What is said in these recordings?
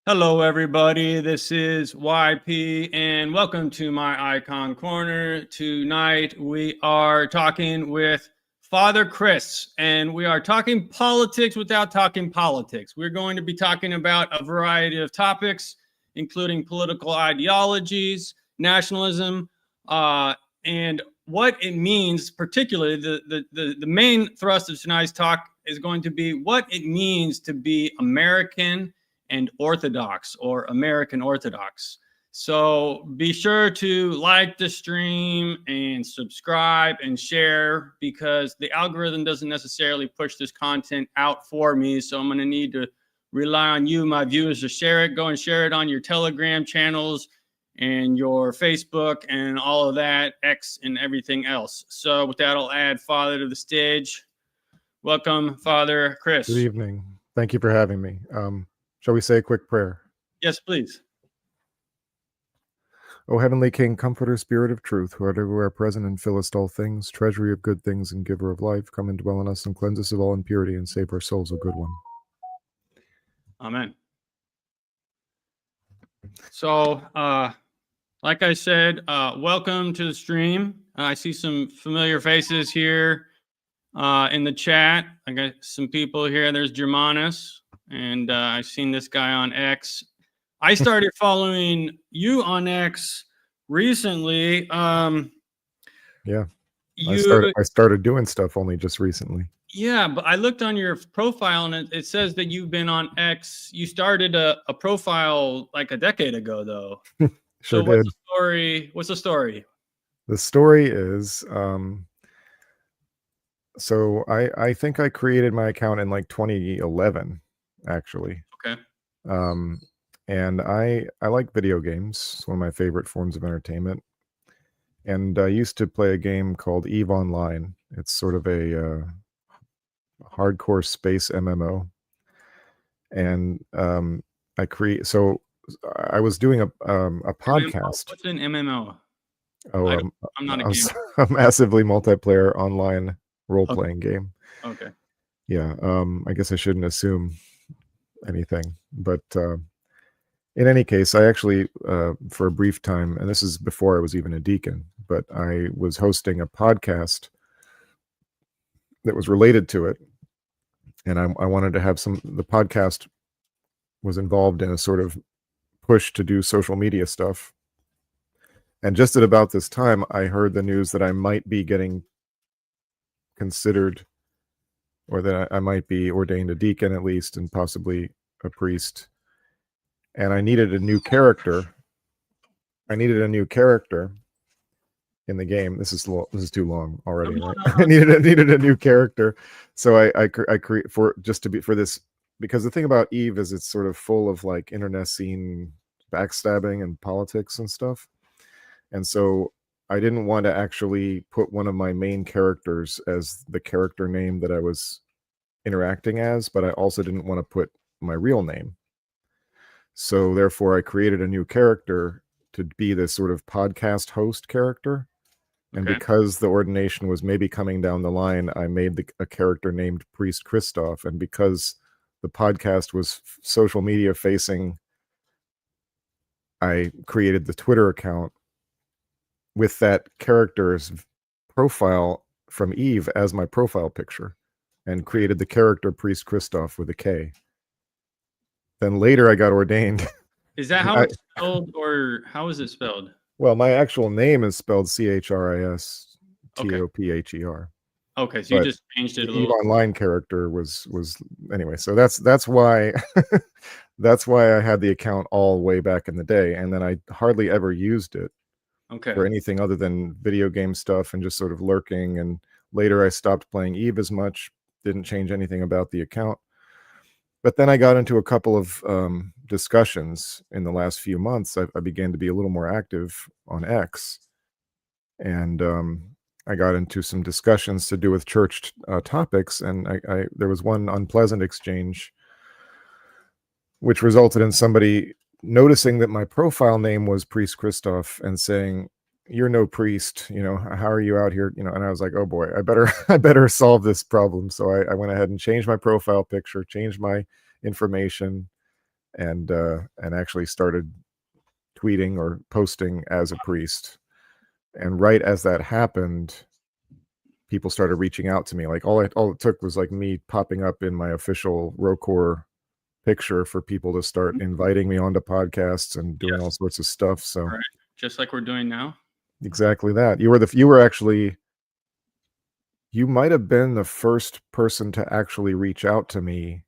Hello, everybody. This is YP, and welcome to my Icon Corner. Tonight, we are talking with Father Chris, and we are talking politics without talking politics. We're going to be talking about a variety of topics, including political ideologies, nationalism, and what it means. Particularly, the main thrust of tonight's talk is going to be what it means to be American and Orthodox, or American Orthodox. So be sure to like the stream and subscribe and share, because the algorithm doesn't necessarily push this content out for me. So I'm going to need to rely on you, my viewers, to share it. Go and share it on your Telegram channels and your Facebook and all of that, X and everything else. So with that, I'll add Father to the stage. Welcome, Father Chris. Good evening. Thank you for having me. Shall we say a quick prayer? Yes, please. O heavenly King, comforter, spirit of truth, who art everywhere present and fillest all things, treasury of good things and giver of life, come and dwell in us and cleanse us of all impurity and save our souls, O good one. Amen. So, like I said, welcome to the stream. I see some familiar faces here in the chat. I got some people here. There's Germanus, and I've seen this guy on X. I started following you on X recently. Yeah, I started doing stuff only just recently. Yeah, but I looked on your profile, and it says that you've been on X. You started a profile like a decade ago, though. Sure so what's did. the story? What's the story? The story is, so I think I created my account in like 2011, actually. Okay. And I like video games. It's one of my favorite forms of entertainment. And I used to play a game called EVE Online. It's sort of a hardcore space MMO. And I was doing a podcast. What's an MMO? Oh, I'm not a gamer. A massively multiplayer online role-playing game. Okay. Yeah. I guess I shouldn't assume anything, but in any case, I actually, for a brief time, and this is before I was even a deacon, but I was hosting a podcast that was related to it. And I wanted to have the podcast was involved in a sort of push to do social media stuff. And just at about this time, I heard the news that I might be getting considered, or that I might be ordained a deacon at least, and possibly a priest. And I needed a new character. I needed a new character in the game. This is too long already. Right? I needed a new character, so I create for this, because the thing about EVE is it's sort of full of like internecine backstabbing and politics and stuff, and so I didn't want to actually put one of my main characters as the character name that I was interacting as, but I also didn't want to put my real name. So therefore, I created a new character to be this sort of podcast host character. And because the ordination was maybe coming down the line, I made a character named Priest Christoph. And because the podcast was social media facing, I created the Twitter account with that character's profile from EVE as my profile picture, and created the character Priest Christoph with a K. Then later I got ordained. Is that how it's spelled, or how is it spelled? Well, my actual name is spelled CHRISTOPHER. Okay, so you just changed it a little. The EVE Online character was anyway. So that's why that's why I had the account all way back in the day, and then I hardly ever used it for anything other than video game stuff and just sort of lurking. And later I stopped playing EVE as much. Didn't change anything about the account. But then I got into a couple of discussions in the last few months. I began to be a little more active on X, and I got into some discussions to do with church topics. And there was one unpleasant exchange, which resulted in somebody noticing that my profile name was Priest Christoph and saying, "You're no priest, how are you out here?" And I was like, oh boy, I better solve this problem. So I went ahead and changed my profile picture, changed my information, and actually started tweeting or posting as a priest. And right as that happened, people started reaching out to me. Like all it took was like me popping up in my official Rocor picture for people to start inviting me onto podcasts and doing all sorts of stuff. So right. Just like we're doing now. Exactly that. You might have been the first person to actually reach out to me,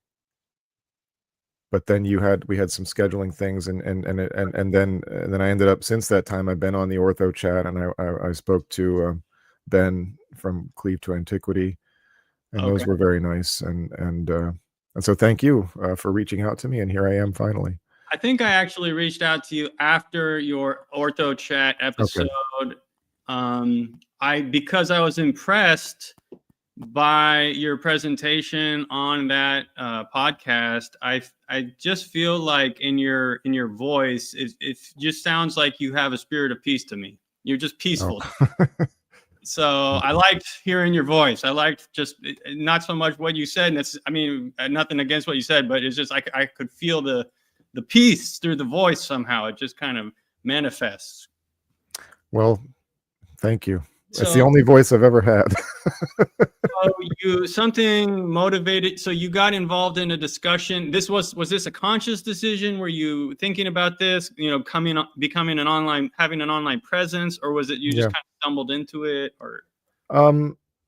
but then we had some scheduling things, and then I ended up, since that time I've been on the Ortho chat, and I spoke to Ben from Cleave to Antiquity, and those were very nice, and so thank you for reaching out to me, and here I am finally. I think I actually reached out to you after your Ortho chat episode. Because I was impressed by your presentation on that podcast. I just feel like in your voice, it just sounds like you have a spirit of peace to me. You're just peaceful. So I liked hearing your voice. I liked just not so much what you said. And nothing against what you said, but it's just I could feel the peace through the voice somehow. It just kind of manifests. Well, thank you. It's the only voice I've ever had. Something motivated. So you got involved in a discussion. Was this a conscious decision? Were you thinking about this, becoming having an online presence, or was it you just kind of stumbled into it? Or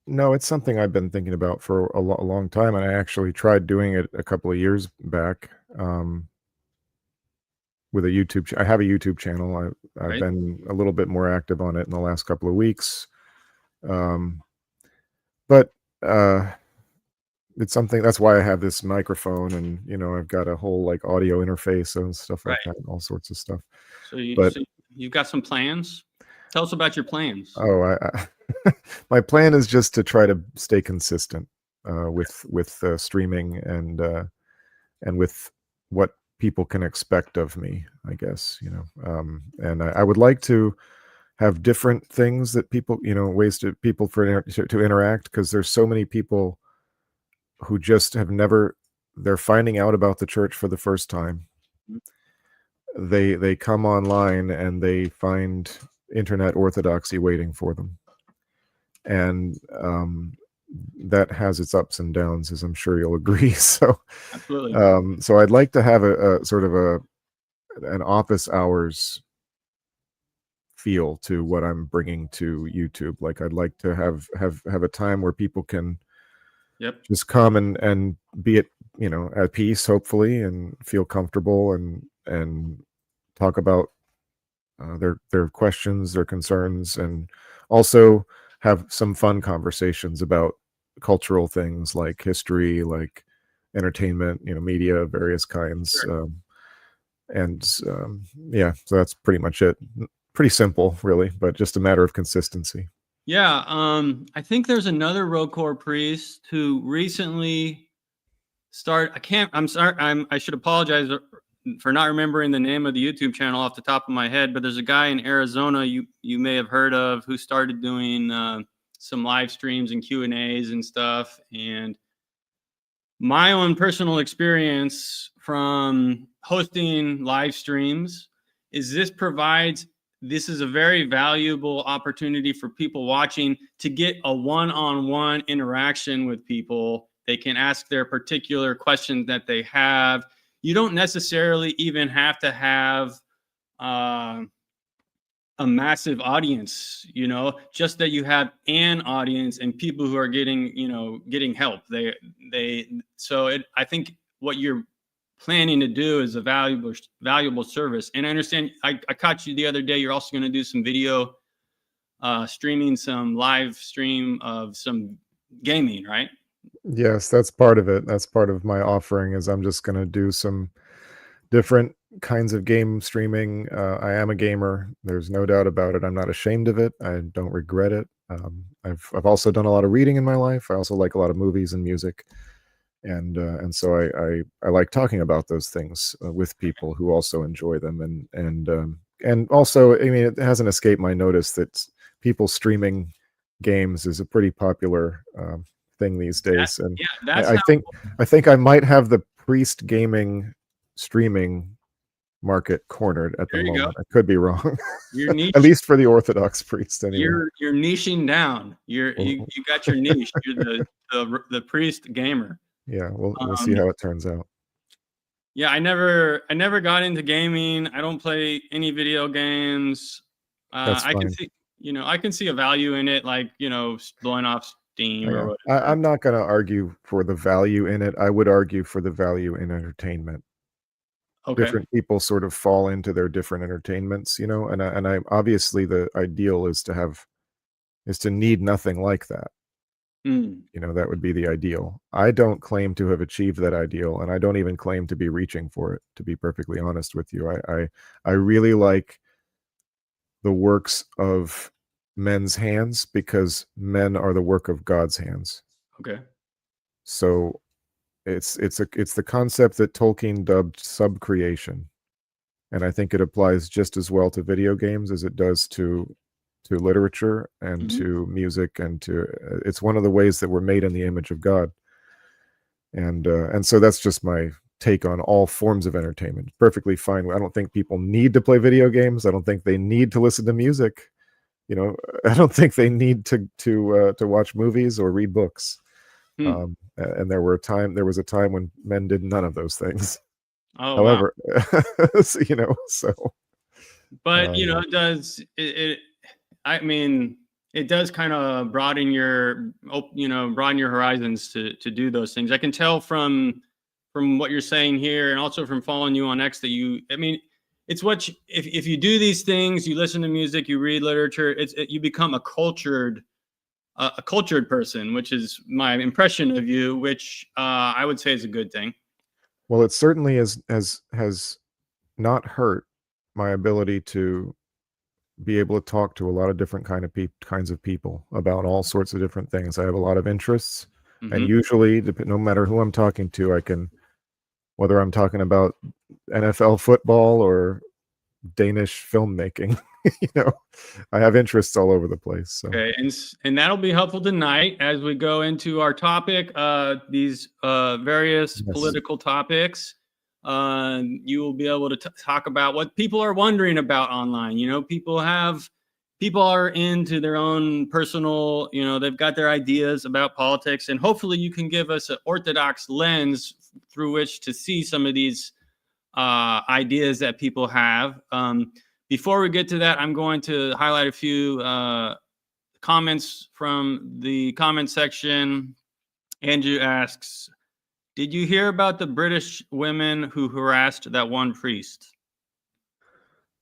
no, it's something I've been thinking about for a long time, and I actually tried doing it a couple of years back. With a YouTube, I have a YouTube channel. I've been a little bit more active on it in the last couple of weeks. But it's something, that's why I have this microphone, and I've got a whole like audio interface and stuff like that, and all sorts of stuff. So you've got some plans? Tell us about your plans. Oh, my plan is just to try to stay consistent with streaming and with what people can expect of me, I guess, and I would like to have different things that people, ways to interact, because there's so many people who just they're finding out about the church for the first time. They come online and they find internet orthodoxy waiting for them, and that has its ups and downs, as I'm sure you'll agree. So absolutely. So I'd like to have a sort of an office hours feel to what I'm bringing to YouTube. Like I'd like to have a time where people can just come and be at peace, hopefully, and feel comfortable and talk about their questions, their concerns, and also have some fun conversations about cultural things like history, like entertainment, media of various kinds. So that's pretty much it. Pretty simple, really, but just a matter of consistency. Yeah. I think there's another Rocor priest who recently I'm sorry. I should apologize for not remembering the name of the YouTube channel off the top of my head, but there's a guy in Arizona you may have heard of, who started doing some live streams and Q&As and stuff. And my own personal experience from hosting live streams is this is a very valuable opportunity for people watching to get a one-on-one interaction with people. They can ask their particular questions that they have. You don't necessarily even have to have a massive audience, just that you have an audience and people who are getting help. I think what you're planning to do is a valuable service. And I understand, I caught you the other day, you're also going to do some video streaming, some live stream of some gaming, right? Yes, that's part of it. That's part of my offering, is I'm just going to do some different kinds of game streaming. I am a gamer. There's no doubt about it. I'm not ashamed of it. I don't regret it. I've also done a lot of reading in my life. I also like a lot of movies and music, and so I like talking about those things with people who also enjoy them, and also, I mean, it hasn't escaped my notice that people streaming games is a pretty popular thing these days. I think I might have the priest gaming streaming market cornered at the There you go. moment. I could be wrong. You're niche. At least for the Orthodox priest, anyway. You're niching down. You got your niche. You're the priest gamer. Yeah, we'll see how it turns out. Yeah, I never got into gaming. I don't play any video games. That's I fine. can see, I can see a value in it, like, blowing off steam or whatever. I'm not going to argue for the value in it. I would argue for the value in entertainment. Okay. Different people sort of fall into their different entertainments, and I obviously the ideal is to need nothing like that. That would be the ideal. I don't claim to have achieved that ideal, and I don't even claim to be reaching for it, to be perfectly honest with you. I really like the works of men's hands because men are the work of God's hands. Okay. So it's the concept that Tolkien dubbed subcreation, and I think it applies just as well to video games as it does to literature and to music, and it's one of the ways that we're made in the image of God. And so that's just my take on all forms of entertainment. Perfectly fine. I don't think people need to play video games. I don't think they need to listen to music. I don't think they need to watch movies or read books. And there was a time when men did none of those things. Oh, however, wow. So. But it does kind of broaden your horizons to do those things. I can tell from what you're saying here, and also from following you on X, that it's if you do these things, you listen to music, you read literature, you become a cultured person, which is my impression of you, which I would say is a good thing. Well, it certainly has not hurt my ability to be able to talk to a lot of different kinds of people about all sorts of different things. I have a lot of interests, and usually, no matter who I'm talking to, I can, whether I'm talking about NFL football or Danish filmmaking, I have interests all over the place. So. Okay, and that'll be helpful tonight as we go into our topic, these various political topics. You will be able to talk about what people are wondering about online. People are into their own personal, they've got their ideas about politics, and hopefully you can give us an orthodox lens through which to see some of these ideas that people have. Before we get to that, I'm going to highlight a few comments from the comment section. Andrew asks, did you hear about the British women who harassed that one priest?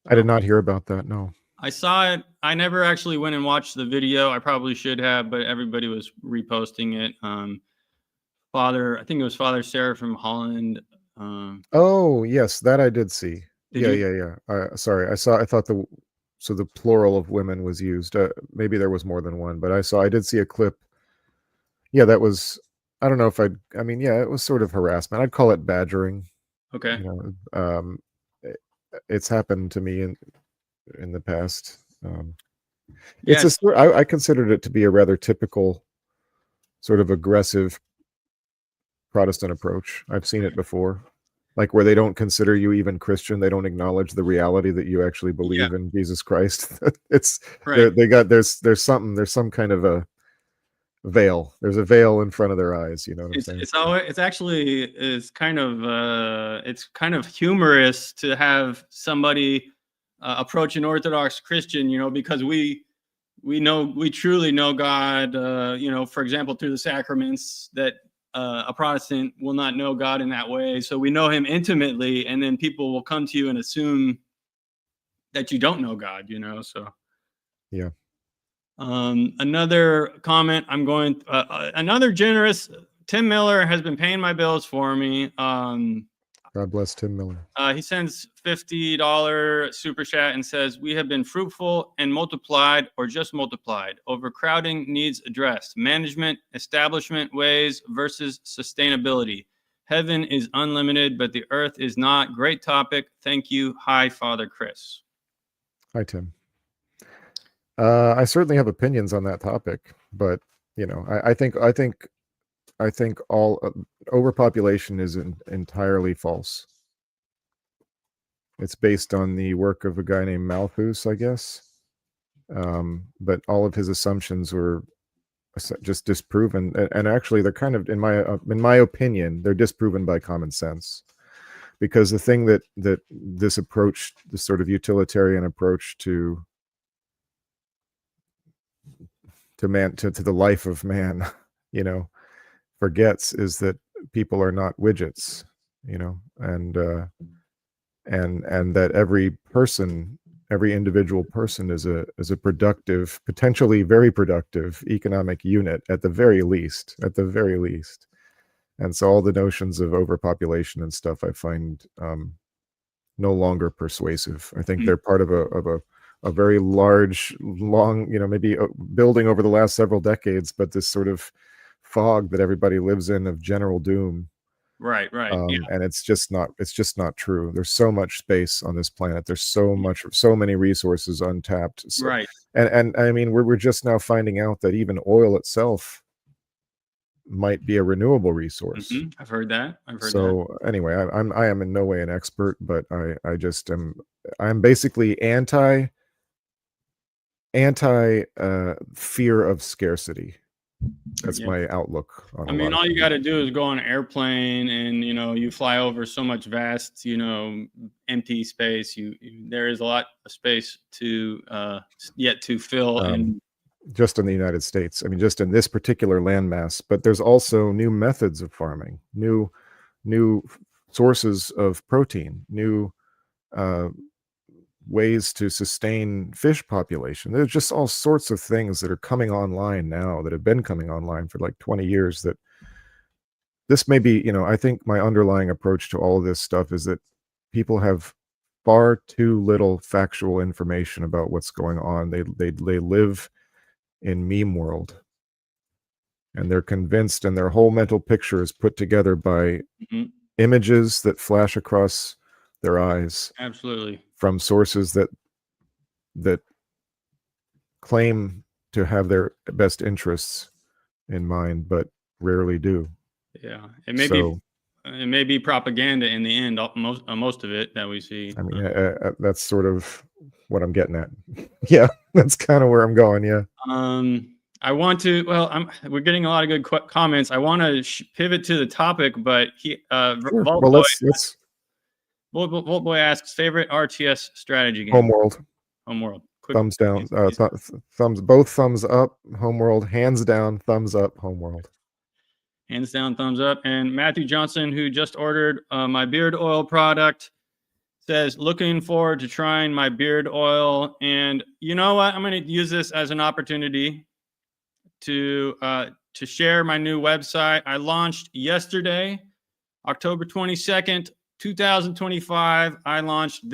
I did not hear about that, no. I saw it. I never actually went and watched the video. I probably should have, but everybody was reposting it. I think it was Father Sarah from Holland. Oh, yes, that I did see. Yeah. Sorry, I thought the plural of women was used. Maybe there was more than one, but I did see a clip. Yeah, that was, I don't know if it was sort of harassment. I'd call it badgering. Okay. It's happened to me in the past. I considered it to be a rather typical sort of aggressive Protestant approach. I've seen it before, like where they don't consider you even Christian. They don't acknowledge the reality that you actually believe in Jesus Christ. It's right. There's some kind of a veil. There's a veil in front of their eyes. You know what I'm saying? It's kind of humorous to have somebody approach an Orthodox Christian, because we truly know God, for example, through the sacraments, that a Protestant will not know God in that way. So we know him intimately, and then people will come to you and assume that you don't know God, so. Yeah. Another comment, another generous, Tim Miller has been paying my bills for me. God bless Tim Miller. He sends $50 super chat and says, we have been fruitful and multiplied, or just multiplied. Overcrowding needs addressed. Management, establishment ways versus sustainability. Heaven is unlimited, but the earth is not. Great topic. Thank you. Hi, Father Chris. Hi, Tim. I certainly have opinions on that topic, but I think all overpopulation is entirely false. It's based on the work of a guy named Malthus, I guess. But all of his assumptions were just disproven, and actually they're kind of, in my opinion, they're disproven by common sense. Because the thing that this approach, this sort of utilitarian approach to the life of man, forgets, is that people are not widgets, and that every individual person is a productive, potentially very productive economic unit at the very least. And so all the notions of overpopulation and stuff I find no longer persuasive. I think they're part of a very large, long, maybe building over the last several decades, but this sort of fog that everybody lives in of general doom. Right. And it's just not true. There's so much space on this planet. There's so many resources untapped. So, right. And I mean, we're just now finding out that even oil itself might be a renewable resource. I've heard that. Anyway, I am in no way an expert, but I'm basically anti fear of scarcity. That's my outlook on all you got to do is go on an airplane and you fly over so much vast empty space. There is a lot of space to yet to fill, and just in the United States, I mean, just in this particular landmass. But there's also new methods of farming, new sources of protein, new ways to sustain fish population. There's just all sorts of things that are coming online now, that have been coming online for like 20 years, that this may be, I think my underlying approach to all of this stuff is that people have far too little factual information about what's going on. They live in meme world, and they're convinced, and their whole mental picture is put together by images that flash across their eyes, absolutely, from sources that claim to have their best interests in mind, but rarely do. Yeah, it may be propaganda in the end. Most of it that we see. I mean, that's sort of what I'm getting at. Yeah, that's kind of where I'm going. Yeah. I want to. Well, we're getting a lot of good comments. I want to pivot to the topic, but sure. Well, let's. Volt Boy asks, favorite RTS strategy game? Homeworld. Quick, thumbs down. Both thumbs up. Homeworld. Hands down. Thumbs up. Homeworld. Hands down. Thumbs up. And Matthew Johnson, who just ordered my beard oil product, says, looking forward to trying my beard oil. And you know what? I'm going to use this as an opportunity to share my new website. I launched yesterday, October 22nd. 2025, I launched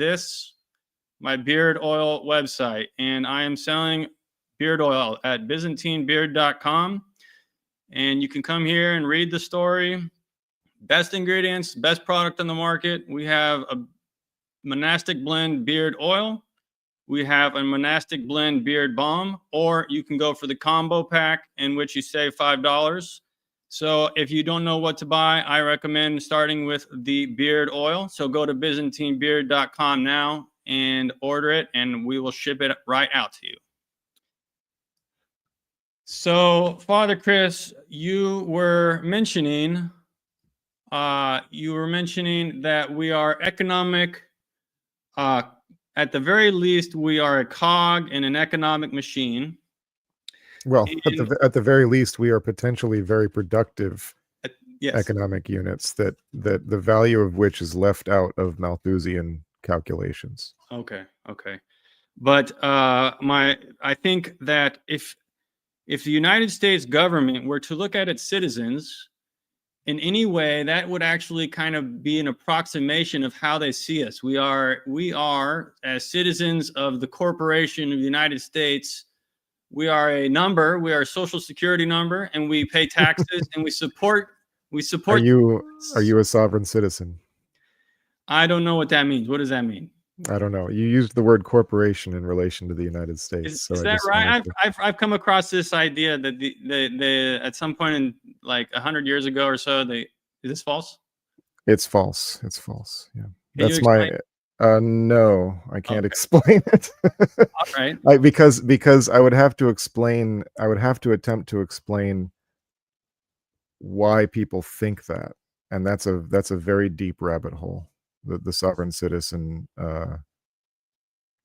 my beard oil website, and I am selling beard oil at ByzantineBeard.com. And you can come here and read the story. Best ingredients, best product on the market. We have a monastic blend beard oil. We have a monastic blend beard balm, or you can go for the combo pack, in which you save $5. So if you don't know what to buy, I recommend starting with the beard oil. So go to ByzantineBeard.com now and order it, and we will ship it right out to you. So, Father Chris, you were mentioning that we are economic. At the very least, we are a cog in an economic machine. Well, at the very least, we are potentially very productive economic units that the value of which is left out of Malthusian calculations. Okay. But I think that if the United States government were to look at its citizens in any way, that would actually kind of be an approximation of how they see us. We are as citizens of the corporation of the United States. We are a number. We are a social security number, and we pay taxes and we support. Are you a sovereign citizen? I don't know what that means. What does that mean? I don't know. You used the word corporation in relation to the United States. Is that right? I've come across this idea that the at some point in like 100 years ago or so, is this false? It's false. Yeah. Can you explain? No, I can't Okay. explain it. All right. Because I would have to explain. I would have to attempt to explain why people think that, and that's a very deep rabbit hole. The sovereign citizen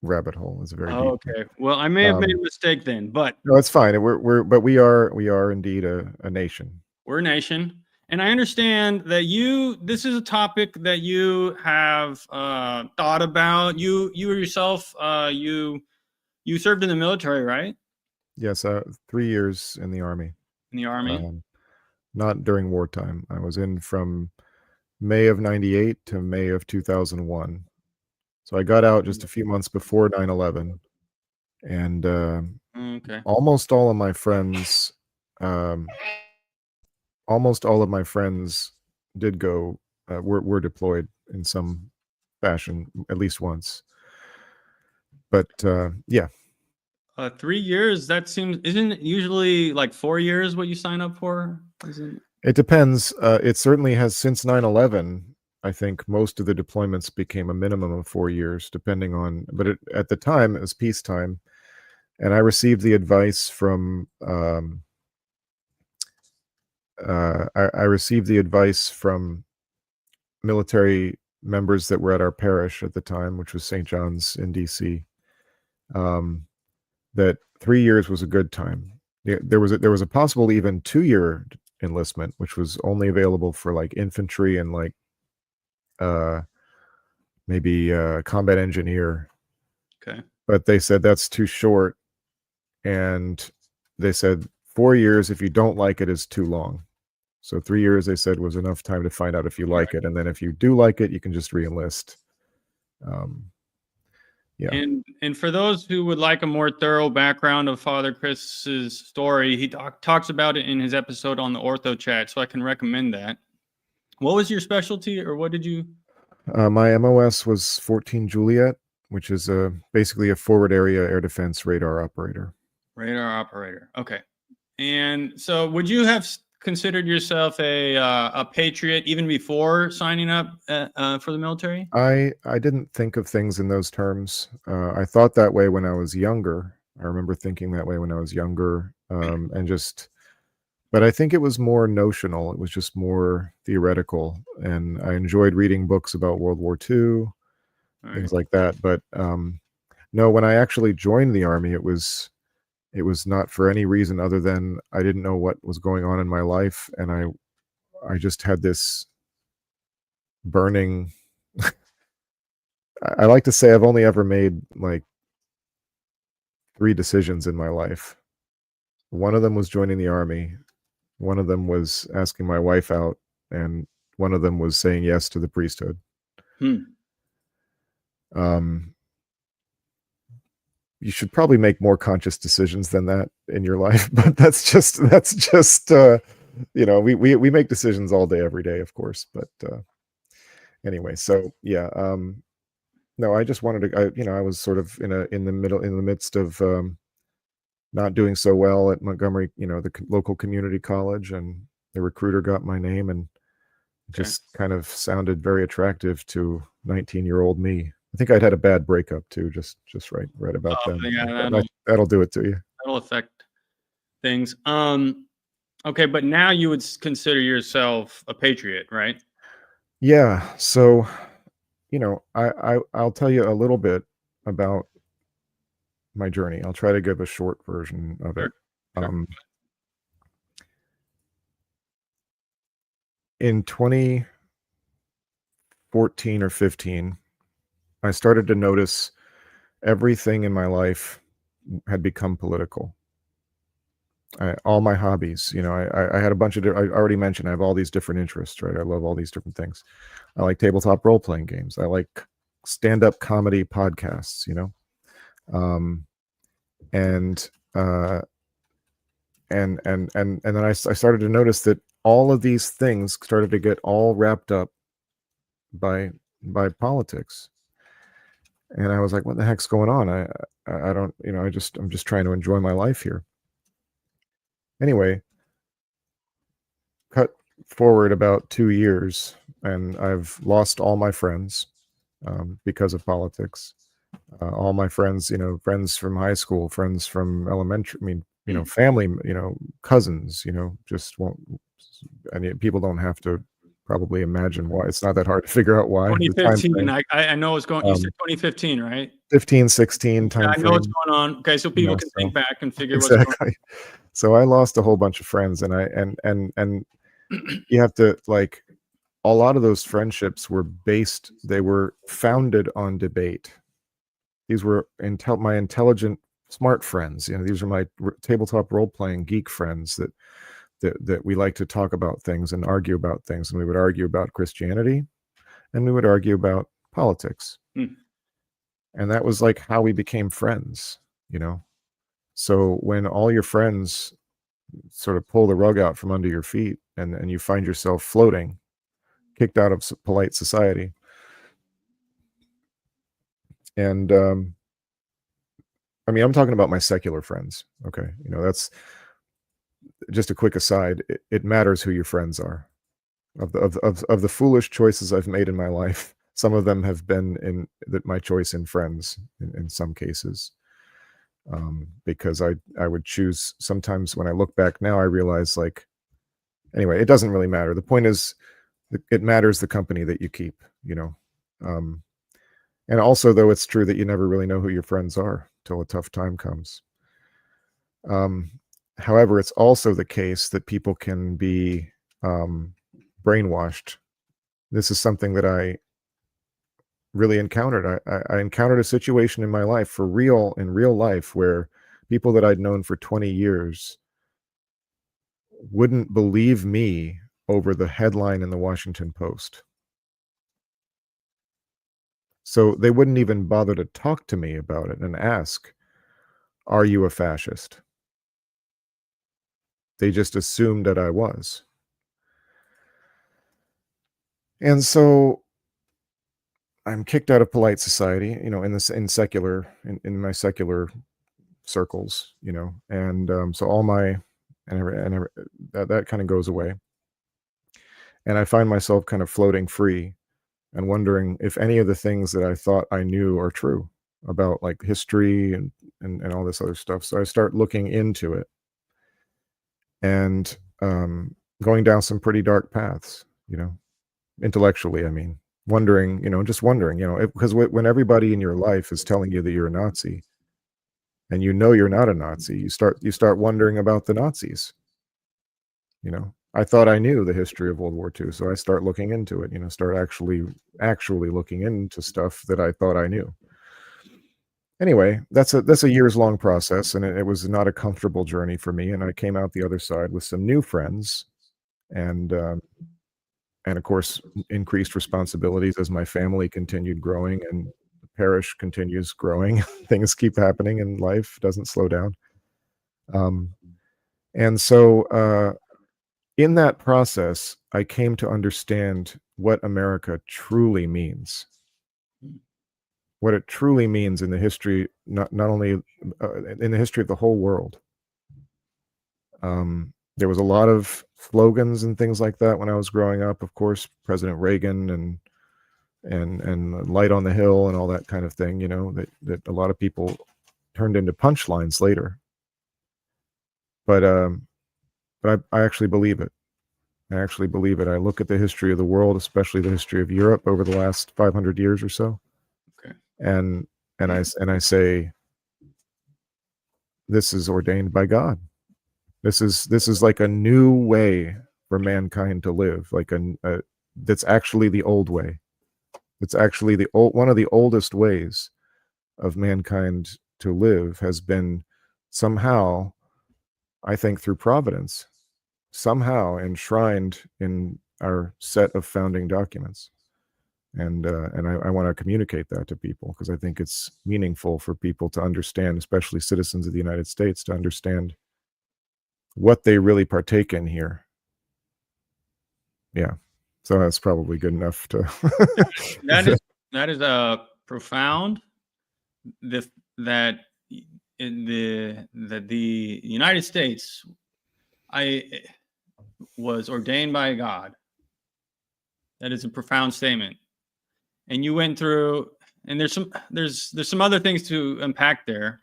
rabbit hole is a very deep one. Okay. Well, I may have made a mistake then, but No, it's fine. But we are indeed a nation. we're a nation. And I understand that this is a topic that you have thought about. You yourself, you served in the military, right? Yes, 3 years in the army. In the army. Um, not during wartime. I was in from May of '98 to May of 2001. So I got out just a few months before 9/11, and Okay. almost all of my friends, um, almost all of my friends did go were deployed in some fashion at least once. But yeah, 3 years. That seems isn't it usually like 4 years what you sign up for? Isn't it depends. It certainly has since 9/11. I think most of the deployments became a minimum of 4 years, depending on. But at the time, it was peacetime, and I received the advice from. I received the advice from military members that were at our parish at the time, which was St. John's in DC. Um, that 3 years was a good time. There was a possible even 2 year enlistment, which was only available for like infantry and like uh, maybe combat engineer. okay. But they said that's too short, and they said 4 years if you don't like it is too long. So 3 years they said was enough time to find out if you like it, and then if you do like it, you can just re-enlist. Um, yeah. And for those who would like a more thorough background of Father Chris's story, he talks about it in his episode on the Ortho Chat, so I can recommend that. What was your specialty, or what did you? My MOS was 14 Juliet, which is basically a forward area air defense radar operator. Radar operator. Okay. And so, would you have considered yourself a patriot even before signing up for the military? I didn't think of things in those terms. I thought that way when I was younger. I remember thinking that way when I was younger, and just. But I think it was more notional. It was just more theoretical, and I enjoyed reading books about World War II, All right. things like that. But no, when I actually joined the army, it was not for any reason other than I didn't know what was going on in my life, and I just had this burning. I like to say I've only ever made like 3 decisions in my life. One of them was joining the army. One of them was asking my wife out, and one of them was saying yes to the priesthood. Hmm. Um, you should probably make more conscious decisions than that in your life, but that's just we make decisions all day every day, of course. But anyway, so yeah, no, I just wanted to. I was sort of in the midst of not doing so well at Montgomery, the local community college, and the recruiter got my name, and it Okay. just kind of sounded very attractive to 19-year-old me. I think I'd had a bad breakup too, just right about Oh, then. yeah, That'll do it to you. that'll affect things. Okay, but now you would consider yourself a patriot, right? Yeah. So, I'll tell you a little bit about my journey. I'll try to give a short version of Sure. it. Sure. Um, in 2014 or 15, I started to notice everything in my life had become political. All my hobbies, I had a bunch of. I already mentioned I have all these different interests, right? I love all these different things. I like tabletop role playing games. I like stand up comedy podcasts. Um, and uh, and then I started to notice that all of these things started to get all wrapped up by politics, and I was like, what the heck's going on? I don't, I'm just trying to enjoy my life here. Anyway, cut forward about 2 years, and I've lost all my friends. because of politics. All my friends, friends from high school, friends from elementary, family, cousins, just won't. And people don't have to probably imagine why. It's not that hard to figure out why. The time 2015. frame, I know it's going. You said 2015, right? 15, 16 time I know frame. what's going on. Okay, so people can think back and figure what's going on. So I lost a whole bunch of friends, and you have to, like, a lot of those friendships they were founded on debate. These were my intelligent, smart friends. These are my tabletop role-playing geek friends that we like to talk about things and argue about things. And we would argue about Christianity, and we would argue about politics. And that was like how we became friends, So when all your friends sort of pull the rug out from under your feet, and you find yourself floating, kicked out of polite society. And I'm talking about my secular friends. Okay. That's just a quick aside. It matters who your friends are. Of the foolish choices I've made in my life, some of them have been my choice in friends in some cases. Because I would choose, sometimes when I look back now, I realize, like, anyway, it doesn't really matter. The point is, it matters the company that you keep, and also, though, it's true that you never really know who your friends are till a tough time comes. However, it's also the case that people can be brainwashed. This is something that I really encountered. I encountered a situation in my life, in real life, where people that I'd known for 20 years wouldn't believe me over the headline in the Washington Post. So they wouldn't even bother to talk to me about it and ask, "Are you a fascist?" They just assumed that I was. And so I'm kicked out of polite society, in my secular circles, and so all my that kind of goes away. And I find myself kind of floating free and wondering if any of the things that I thought I knew are true about, like, history and all this other stuff. So I start looking into it and going down some pretty dark paths, intellectually. Wondering, just wondering, because when everybody in your life is telling you that you're a Nazi, and you're not a Nazi, you start wondering about the Nazis. I thought I knew the history of World War II, so I start looking into it. Start actually looking into stuff that I thought I knew. Anyway, that's a years-long process, and it was not a comfortable journey for me. And I came out the other side with some new friends, and of course, increased responsibilities as my family continued growing and the parish continues growing. Things keep happening, and life doesn't slow down. And so in that process, I came to understand what America truly means. What it truly means in the history, not only in the history of the whole world. There was a lot of slogans and things like that when I was growing up. Of course, President Reagan and Light on the Hill and all that kind of thing. That a lot of people turned into punchlines later. But I actually believe it. I actually believe it. I look at the history of the world, especially the history of Europe over the last 500 years or so. Okay. And I say, this is ordained by God. This is like a new way for mankind to live, like that's actually the old way. It's actually one of the oldest ways of mankind to live has been somehow, I think through providence, somehow enshrined in our set of founding documents. And I want to communicate that to people, because I think it's meaningful for people to understand, especially citizens of the United States, to understand what they really partake in here. Yeah. So that's probably good enough to that is profound. That the United States was ordained by God. That is a profound statement. and you went through, and there's some other things to unpack there.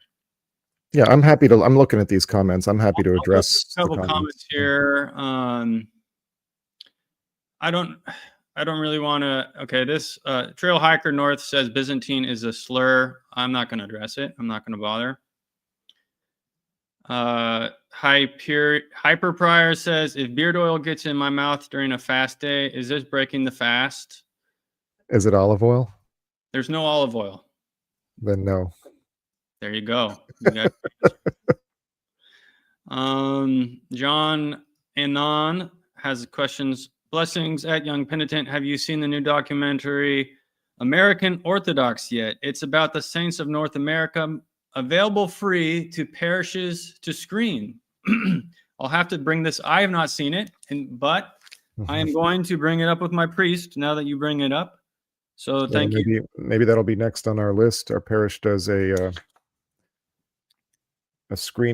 Yeah, I'm happy to. I'm looking at these comments. I'm happy to I'll address a couple comments here. I don't really want to. Okay, this Trail Hiker North says Byzantine is a slur. I'm not going to address it. I'm not going to bother. Hyper Prior says, if beard oil gets in my mouth during a fast day, is this breaking the fast? Is it olive oil? There's no olive oil. Then no. There you go. You John Anon has questions. Blessings at Young Penitent. Have you seen the new documentary American Orthodox yet? It's about the saints of North America, available free to parishes to screen. I'll have to bring this. I have not seen it, but I am going to bring it up with my priest now that you bring it up. So thank you. Maybe that'll be next on our list. Our parish does a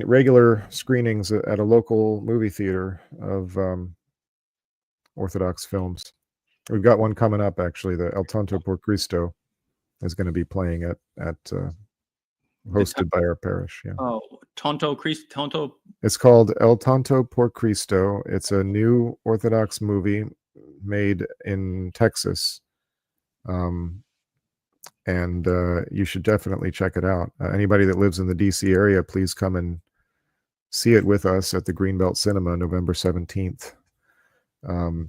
regular screenings at a local movie theater of Orthodox films. We've got one coming up, actually. The El Tonto por Cristo is going to be playing at hosted by our parish. Yeah. Oh, Tonto. It's called El Tonto por Cristo. It's a new Orthodox movie made in Texas. And you should definitely check it out. Anybody that lives in the DC area, please come and see it with us at the Greenbelt Cinema, November 17th.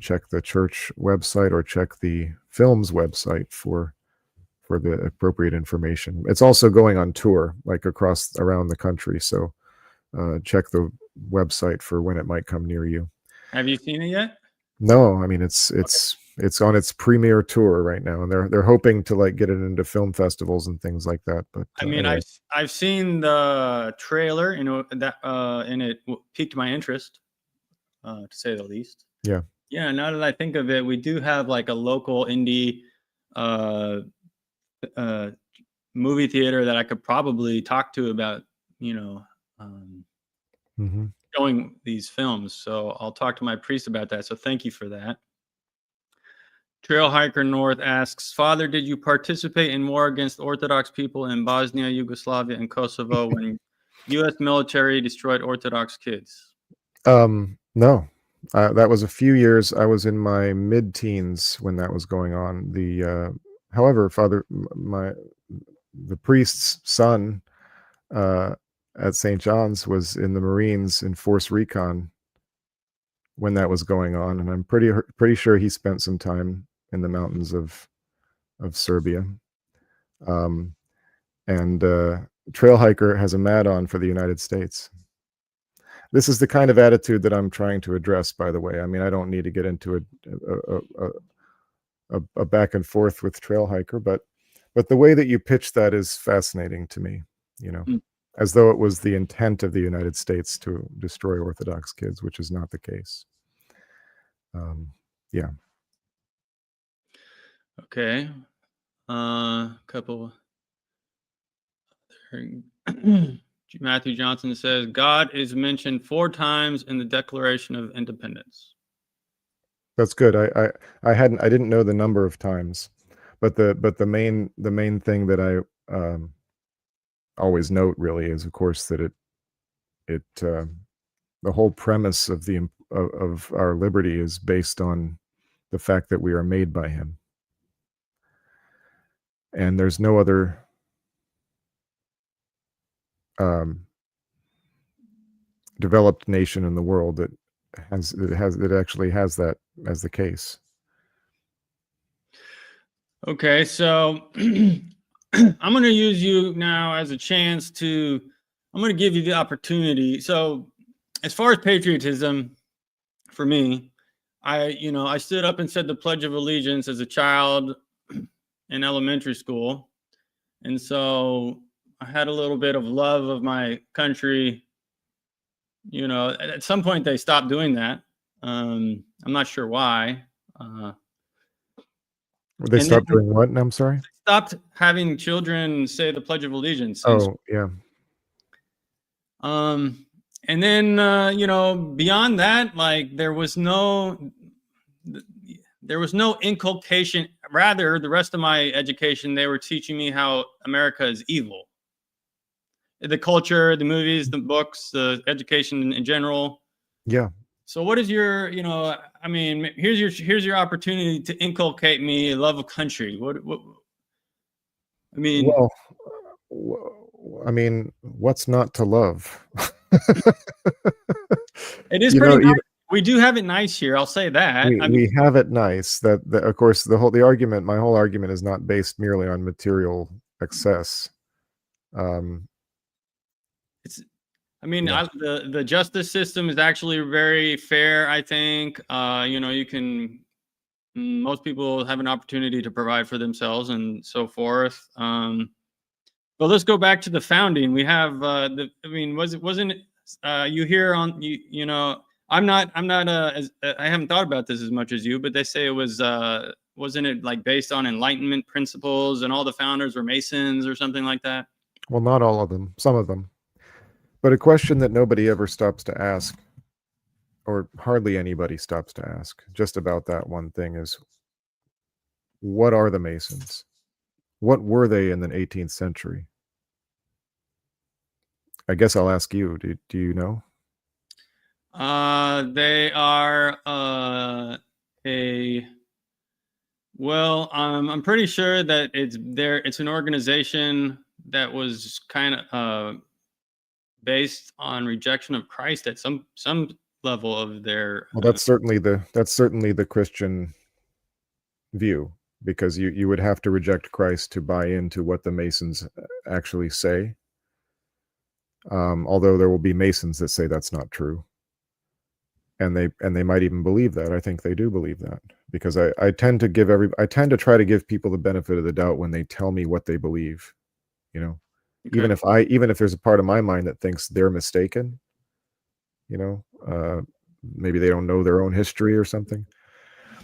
Check the church website or check the film's website for the appropriate information. It's also going on tour, like around the country. So check the website for when it might come near you. Have you seen it yet? No, I mean it's on its premiere tour right now, and they're hoping to like get it into film festivals and things like that. But I mean, anyway. I've seen the trailer, that and it piqued my interest, to say the least. Yeah. Yeah. Now that I think of it, we do have like a local indie movie theater that I could probably talk to about, showing these films. So I'll talk to my priest about that. So thank you for that. Trail Hiker North asks, Father, did you participate in war against Orthodox people in Bosnia, Yugoslavia, and Kosovo when U.S. military destroyed Orthodox kids? No. That was a few years. I was in my mid-teens when that was going on. However, Father, the priest's son at St. John's was in the Marines in Force Recon when that was going on, and I'm pretty sure he spent some time in the mountains of Serbia. And Trail Hiker has a mad-on for the United States. This is the kind of attitude that I'm trying to address, by the way. I mean, I don't need to get into a back and forth with Trail Hiker, but the way that you pitch that is fascinating to me, as though it was the intent of the United States to destroy Orthodox kids, which is not the case. Yeah. Okay. Couple. Matthew Johnson says God is mentioned 4 times in the Declaration of Independence. That's good. I didn't know the number of times, but the main thing that I always note really is, of course, that it the whole premise of our liberty is based on the fact that we are made by Him, and there's no other developed nation in the world that actually has that as the case. Okay, so I'm going to use you now as a chance to. I'm going to give you the opportunity. So, as far as patriotism, for me, I stood up and said the Pledge of Allegiance as a child in elementary school, and so I had a little bit of love of my country. At some point they stopped doing that. I'm not sure why. They stopped doing what? I'm sorry. Stopped having children say the Pledge of Allegiance. Oh, yeah. And then beyond that, like there was no inculcation rather, the rest of my education, they were teaching me how America is evil. The culture, the movies, the books, the education in general. Yeah. So what is your, I mean, here's your opportunity to inculcate me a love of country. What I mean, Well, I mean, what's not to love? it is You pretty know, nice. We do have it nice here. I'll say that. I mean, we have it nice. That of course the argument, my whole argument is not based merely on material excess. it's. I mean, Yeah. the justice system is actually very fair. I think. You can. Most people have an opportunity to provide for themselves and so forth. But let's go back to the founding. We have I mean, wasn't you hear on you know? I'm not I haven't thought about this as much as you, but they say it was wasn't it like based on Enlightenment principles and all the founders were Masons or something like that? Well, not all of them, some of them. But a question that nobody ever stops to ask, or hardly anybody stops to ask, just about that one thing is, what are the Masons? What were they in the 18th century? I guess I'll ask you. Do you know? They are a well, I'm pretty sure that it's an organization that was kind of based on rejection of Christ at some level of their. Well, that's certainly the Christian view, because you would have to reject Christ to buy into what the Masons actually say. Although there will be Masons that say that's not true, and they might even believe that. I think they do believe that, because I tend to try to give people the benefit of the doubt when they tell me what they believe. Okay. Even if there's a part of my mind that thinks they're mistaken, maybe they don't know their own history or something.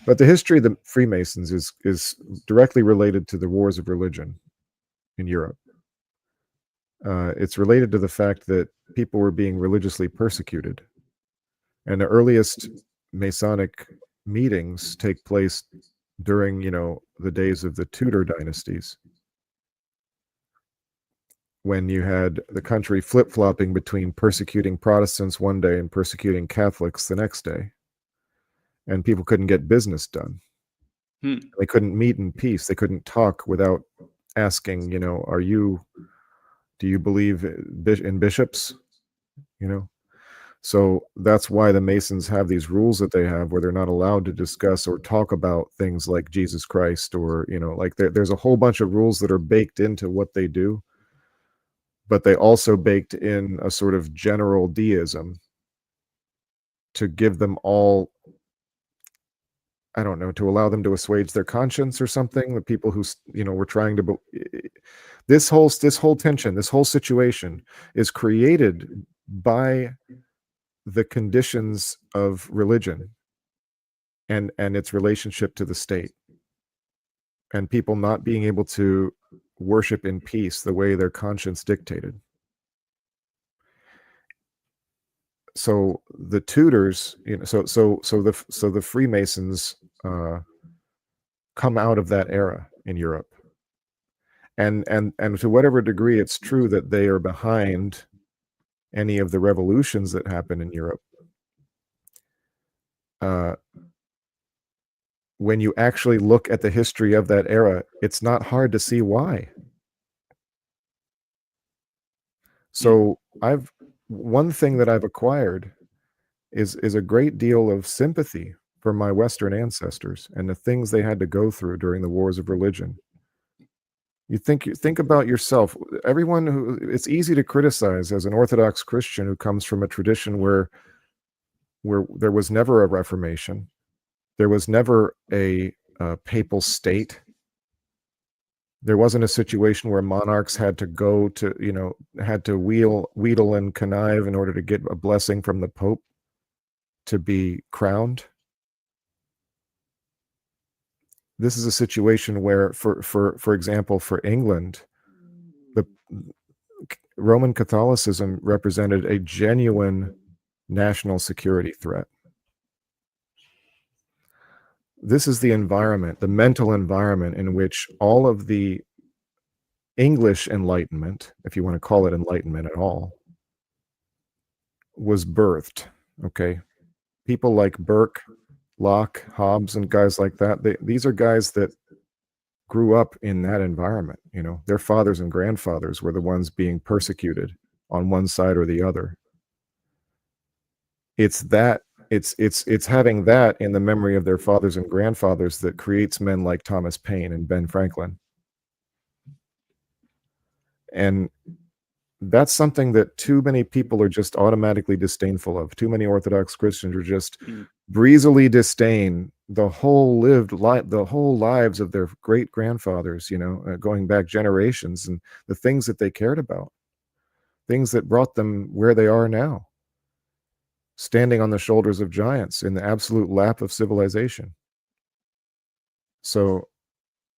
But the history of the Freemasons is directly related to the wars of religion in Europe. It's related to the fact that people were being religiously persecuted, and the earliest Masonic meetings take place during the days of the Tudor dynasties, when you had the country flip-flopping between persecuting Protestants one day and persecuting Catholics the next day, and people couldn't get business done. They couldn't meet in peace. They couldn't talk without asking, do you believe in bishops? So that's why the Masons have these rules that they have, where they're not allowed to discuss or talk about things like Jesus Christ, or like there's a whole bunch of rules that are baked into what they do, but they also baked in a sort of general deism to give them all, I don't know, to allow them to assuage their conscience or something. The people who were trying to this whole tension, this whole situation is created by the conditions of religion and its relationship to the state, and people not being able to worship in peace the way their conscience dictated. So the Tudors, so the Freemasons come out of that era in Europe, and to whatever degree it's true that they are behind any of the revolutions that happen in Europe, when you actually look at the history of that era, it's not hard to see why. So one thing that I've acquired is a great deal of sympathy for my Western ancestors and the things they had to go through during the wars of religion. You think about yourself. Everyone it's easy to criticize as an Orthodox Christian who comes from a tradition where there was never a Reformation, there was never a papal state. There wasn't a situation where monarchs had to go to, had to wheedle and connive in order to get a blessing from the Pope to be crowned. This is a situation where, for example, for England, the Roman Catholicism represented a genuine national security threat. this is the environment, the mental environment in which all of the English Enlightenment, if you want to call it enlightenment at all, was birthed. Okay. People like Burke, Locke, Hobbes, and guys like that, these are guys that grew up in that environment. You know, their fathers and grandfathers were the ones being persecuted on one side or the other. It's having that in the memory of their fathers and grandfathers that creates men like Thomas Paine and Ben Franklin. And that's something that too many people are just automatically disdainful of. Too many Orthodox Christians are just breezily disdain the whole lives of their great grandfathers, you know, going back generations, and the things that they cared about, things that brought them where they are now, standing on the shoulders of giants in the absolute lap of civilization. So,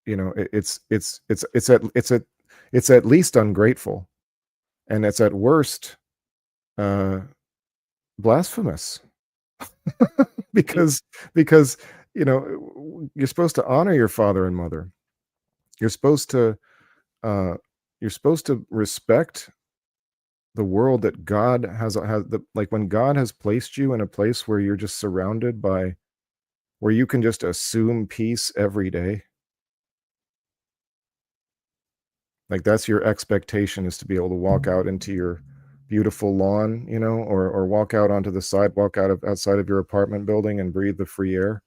you know, it's at least ungrateful, and it's at worst blasphemous. because you know, you're supposed to honor your father and mother. You're supposed to respect the world that God has like when God has placed you in a place where you're just surrounded by, where you can just assume peace every day. Like that's your expectation, is to be able to walk out into your beautiful lawn, you know, or walk out onto the sidewalk outside of your apartment building and breathe the free air,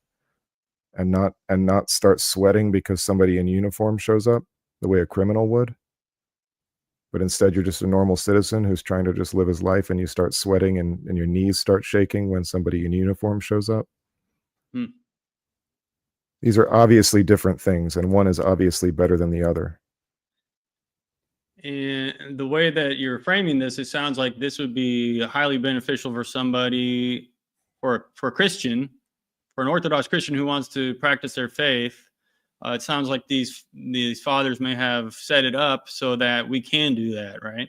and not start sweating because somebody in uniform shows up the way a criminal would. But instead you're just a normal citizen who's trying to just live his life, and you start sweating and your knees start shaking when somebody in uniform shows up. These are obviously different things, and one is obviously better than the other. And the way that you're framing this, it sounds like this would be highly beneficial for somebody, for a Christian, for an Orthodox Christian who wants to practice their faith. It sounds like these fathers may have set it up so that we can do that, right?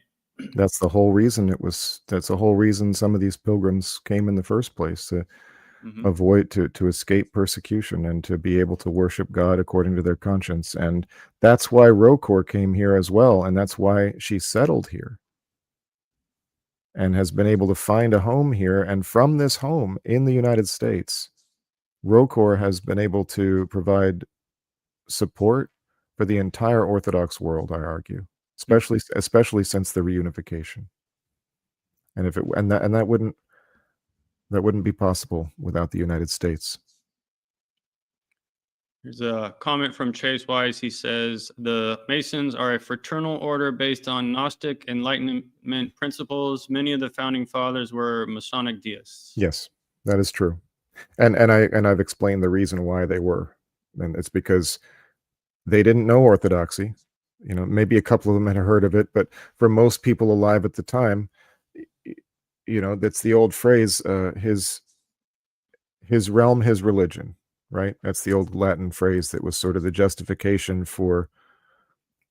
That's the whole reason that's the whole reason some of these pilgrims came in the first place, to avoid, to escape persecution and to be able to worship God according to their conscience. And that's why Rocor came here as well, and that's why she settled here and has been able to find a home here. And from this home in the United States, Rocor has been able to provide support for the entire Orthodox world, I argue, especially since the reunification. And that wouldn't be possible without the United States. There's a comment from Chase Wise. He says, the Masons are a fraternal order based on Gnostic Enlightenment principles. Many of the founding fathers were Masonic deists. Yes, that is true. And I've explained the reason why they were. And it's because they didn't know Orthodoxy. You know, maybe a couple of them had heard of it, but for most people alive at the time, you know, that's the old phrase, his realm, his religion, right? That's the old Latin phrase that was sort of the justification for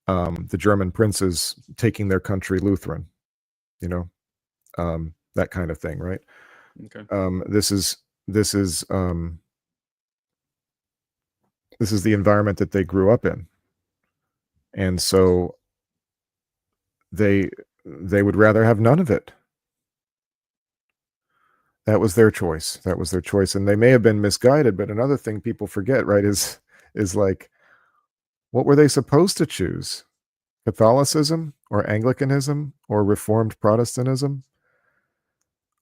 the German princes taking their country Lutheran, you know, that kind of thing, right? Okay. This is the environment that they grew up in, and so they would rather have none of it. That was their choice. And they may have been misguided, but another thing people forget, right, is like, what were they supposed to choose? Catholicism or Anglicanism or Reformed Protestantism?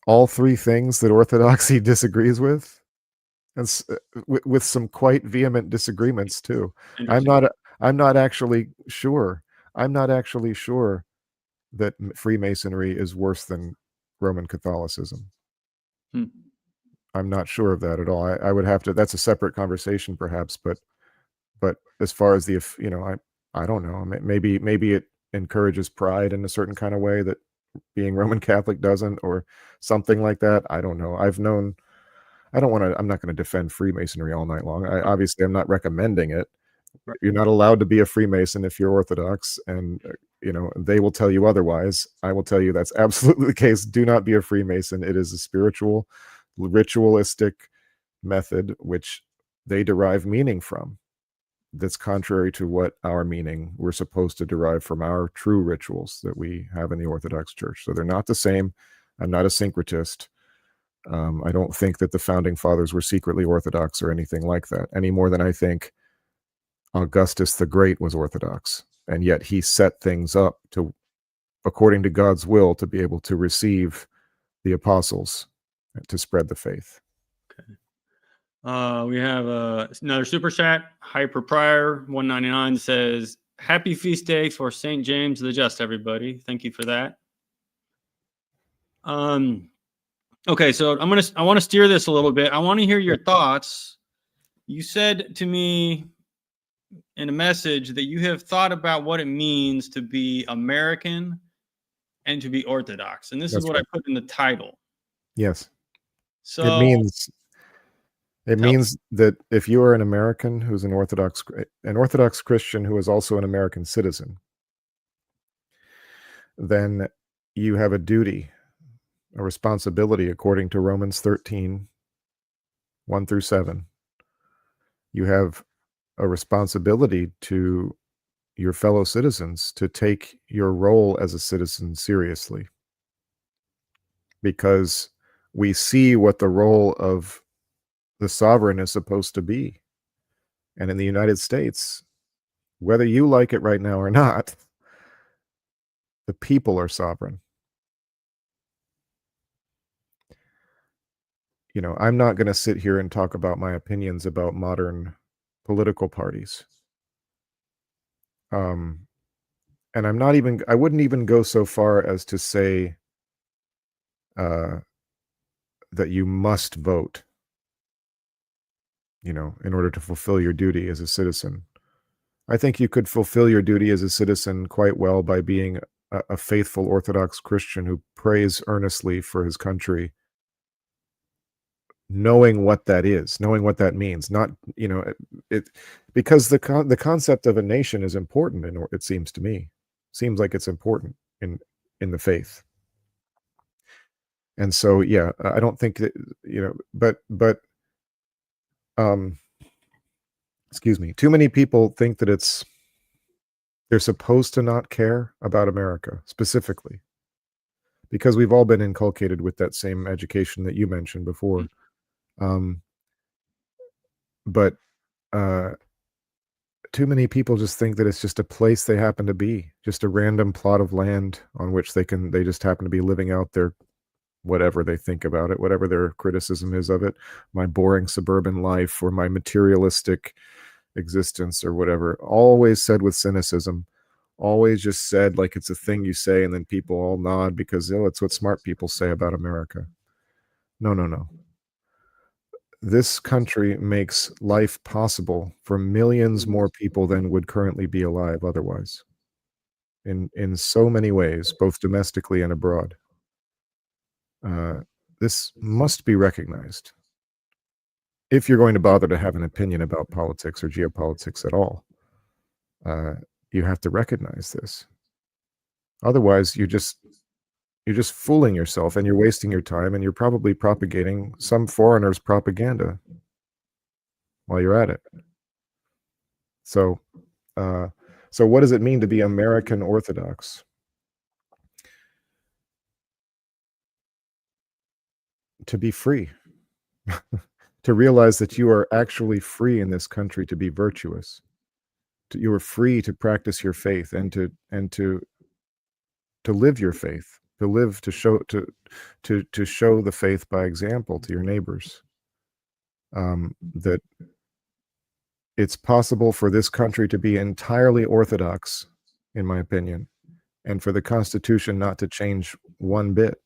All three things that Orthodoxy disagrees with, and with some quite vehement disagreements too. I'm not actually sure that Freemasonry is worse than Roman Catholicism. I'm not sure of that at all. I would have to, that's a separate conversation perhaps, but as far as the, you know, I don't know, maybe it encourages pride in a certain kind of way that being Roman Catholic doesn't, or something like that. I don't know. I'm not going to defend Freemasonry all night long. Obviously I'm not recommending it. Right. You're not allowed to be a Freemason if you're Orthodox, and you know, they will tell you otherwise. I will tell you that's absolutely the case. Do not be a Freemason. It is a spiritual, ritualistic method which they derive meaning from that's contrary to what our meaning we're supposed to derive from our true rituals that we have in the Orthodox Church. So they're not the same. I'm not a syncretist. I don't think that the founding fathers were secretly Orthodox or anything like that, any more than I think Augustus the Great was Orthodox. And yet he set things up to, according to God's will, to be able to receive the apostles to spread the faith. We have another super chat. Hyper Prior 199 says, "Happy feast day for St. James the Just, everybody." Thank you for that. Okay, so I want to steer this a little bit. I want to hear your thoughts. You said to me in a message that you have thought about what it means to be American and to be Orthodox, and this is what I put in the title. Yes. So it means that if you are an American who's an Orthodox Christian who is also an American citizen, then you have a duty, a responsibility, according to Romans 13, 1 through 7. You have a responsibility to your fellow citizens to take your role as a citizen seriously, because we see what the role of the sovereign is supposed to be. And in the United States, whether you like it right now or not, the people are sovereign. You know, I'm not going to sit here and talk about my opinions about modern political parties. And I wouldn't even go so far as to say that you must vote, you know, in order to fulfill your duty as a citizen. I think you could fulfill your duty as a citizen quite well by being a faithful Orthodox Christian who prays earnestly for his country, knowing what that is, knowing what that means. Not, you know, because the concept of a nation is important, and it seems to me, seems like it's important in the faith. And so, yeah, I don't think that, you know, but excuse me, too many people think that they're supposed to not care about America specifically, because we've all been inculcated with that same education that you mentioned before. But too many people just think that it's just a place they happen to be, just a random plot of land on which they just happen to be living out their whatever they think about it, whatever their criticism is of it, my boring suburban life or my materialistic existence or whatever, always said with cynicism, always just said like it's a thing you say and then people all nod because, oh, it's what smart people say about America. No. This country makes life possible for millions more people than would currently be alive otherwise, in so many ways, both domestically and abroad. This must be recognized if you're going to bother to have an opinion about politics or geopolitics at all. You have to recognize this. Otherwise, you're just fooling yourself and you're wasting your time, and you're probably propagating some foreigner's propaganda while you're at it. So what does it mean to be American Orthodox? To be free. To realize that you are actually free in this country to be virtuous. You are free to practice your faith and to live your faith, to show the faith by example to your neighbors. That it's possible for this country to be entirely Orthodox, in my opinion, and for the Constitution not to change one bit.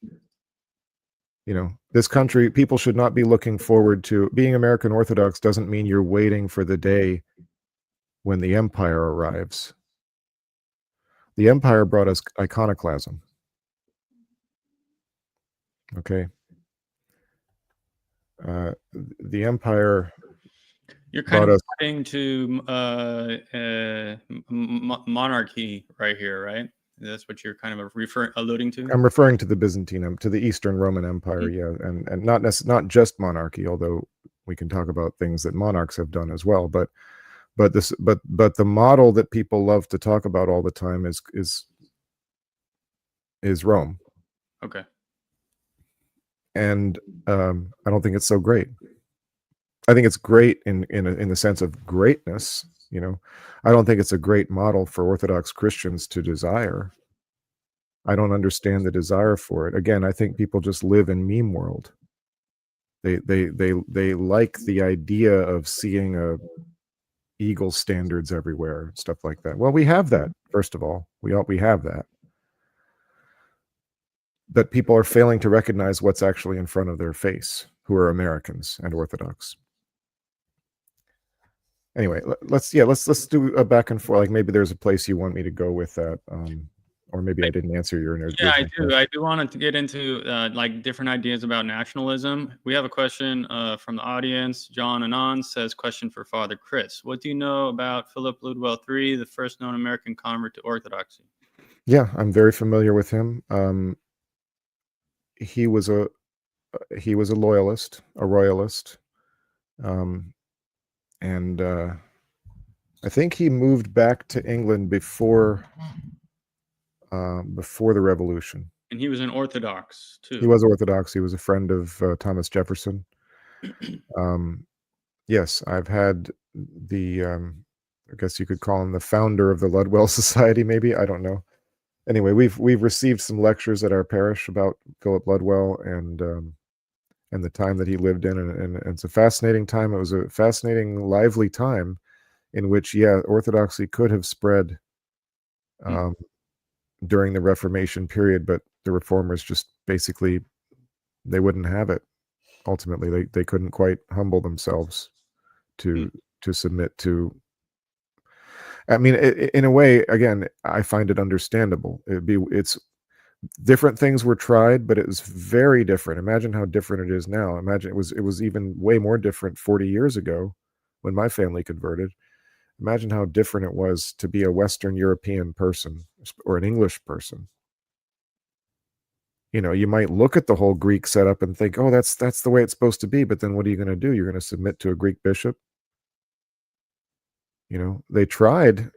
You know, this country, people should not be looking forward to being American Orthodox. Doesn't mean you're waiting for the day when the empire arrives. The empire brought us iconoclasm. Okay. The empire. You're kind of pointing to monarchy right here, right? That's what you're kind of alluding to. I'm referring to the Byzantine, to the Eastern Roman Empire, yeah, and not just monarchy, although We can talk about things that monarchs have done as well, but the model that people love to talk about all the time is Rome. Okay. And I don't think it's so great. I think it's great in the sense of greatness. I don't think it's a great model for Orthodox Christians to desire. I don't understand the desire for it. Again, I think people just live in meme world. They like the idea of seeing eagle standards everywhere, stuff like that. Well, we have that. First of all, we have that. But people are failing to recognize what's actually in front of their face, who are Americans and Orthodox. Anyway, let's do a back and forth. Like maybe there's a place you want me to go with that, or maybe I didn't answer your original question. I do want to get into like different ideas about nationalism. We have a question from the audience. John Anon says, question for Father Chris. What do you know about Philip Ludwell III, the first known American convert to Orthodoxy? Yeah, I'm very familiar with him. He was a loyalist, a royalist. And I think he moved back to England before the Revolution. And he was an Orthodox too. He was Orthodox. He was a friend of Thomas Jefferson. Yes, I've had the I guess you could call him the founder of the Ludwell Society. Maybe, I don't know. Anyway, we've received some lectures at our parish about Philip Ludwell and the time that he lived in, and it's a fascinating time. It was a fascinating, lively time in which, Orthodoxy could have spread during the Reformation period, but the reformers just basically, they wouldn't have it. Ultimately, they couldn't quite humble themselves to submit to. I mean, in a way, again, I find it understandable. It's different things were tried, but it was very different. Imagine how different it is now. Imagine it was even way more different 40 years ago when my family converted. Imagine how different it was to be a Western European person or an English person. You might look at the whole Greek setup and think, oh, that's the way it's supposed to be. But then what are you going to do? You're going to submit to a Greek bishop? They tried.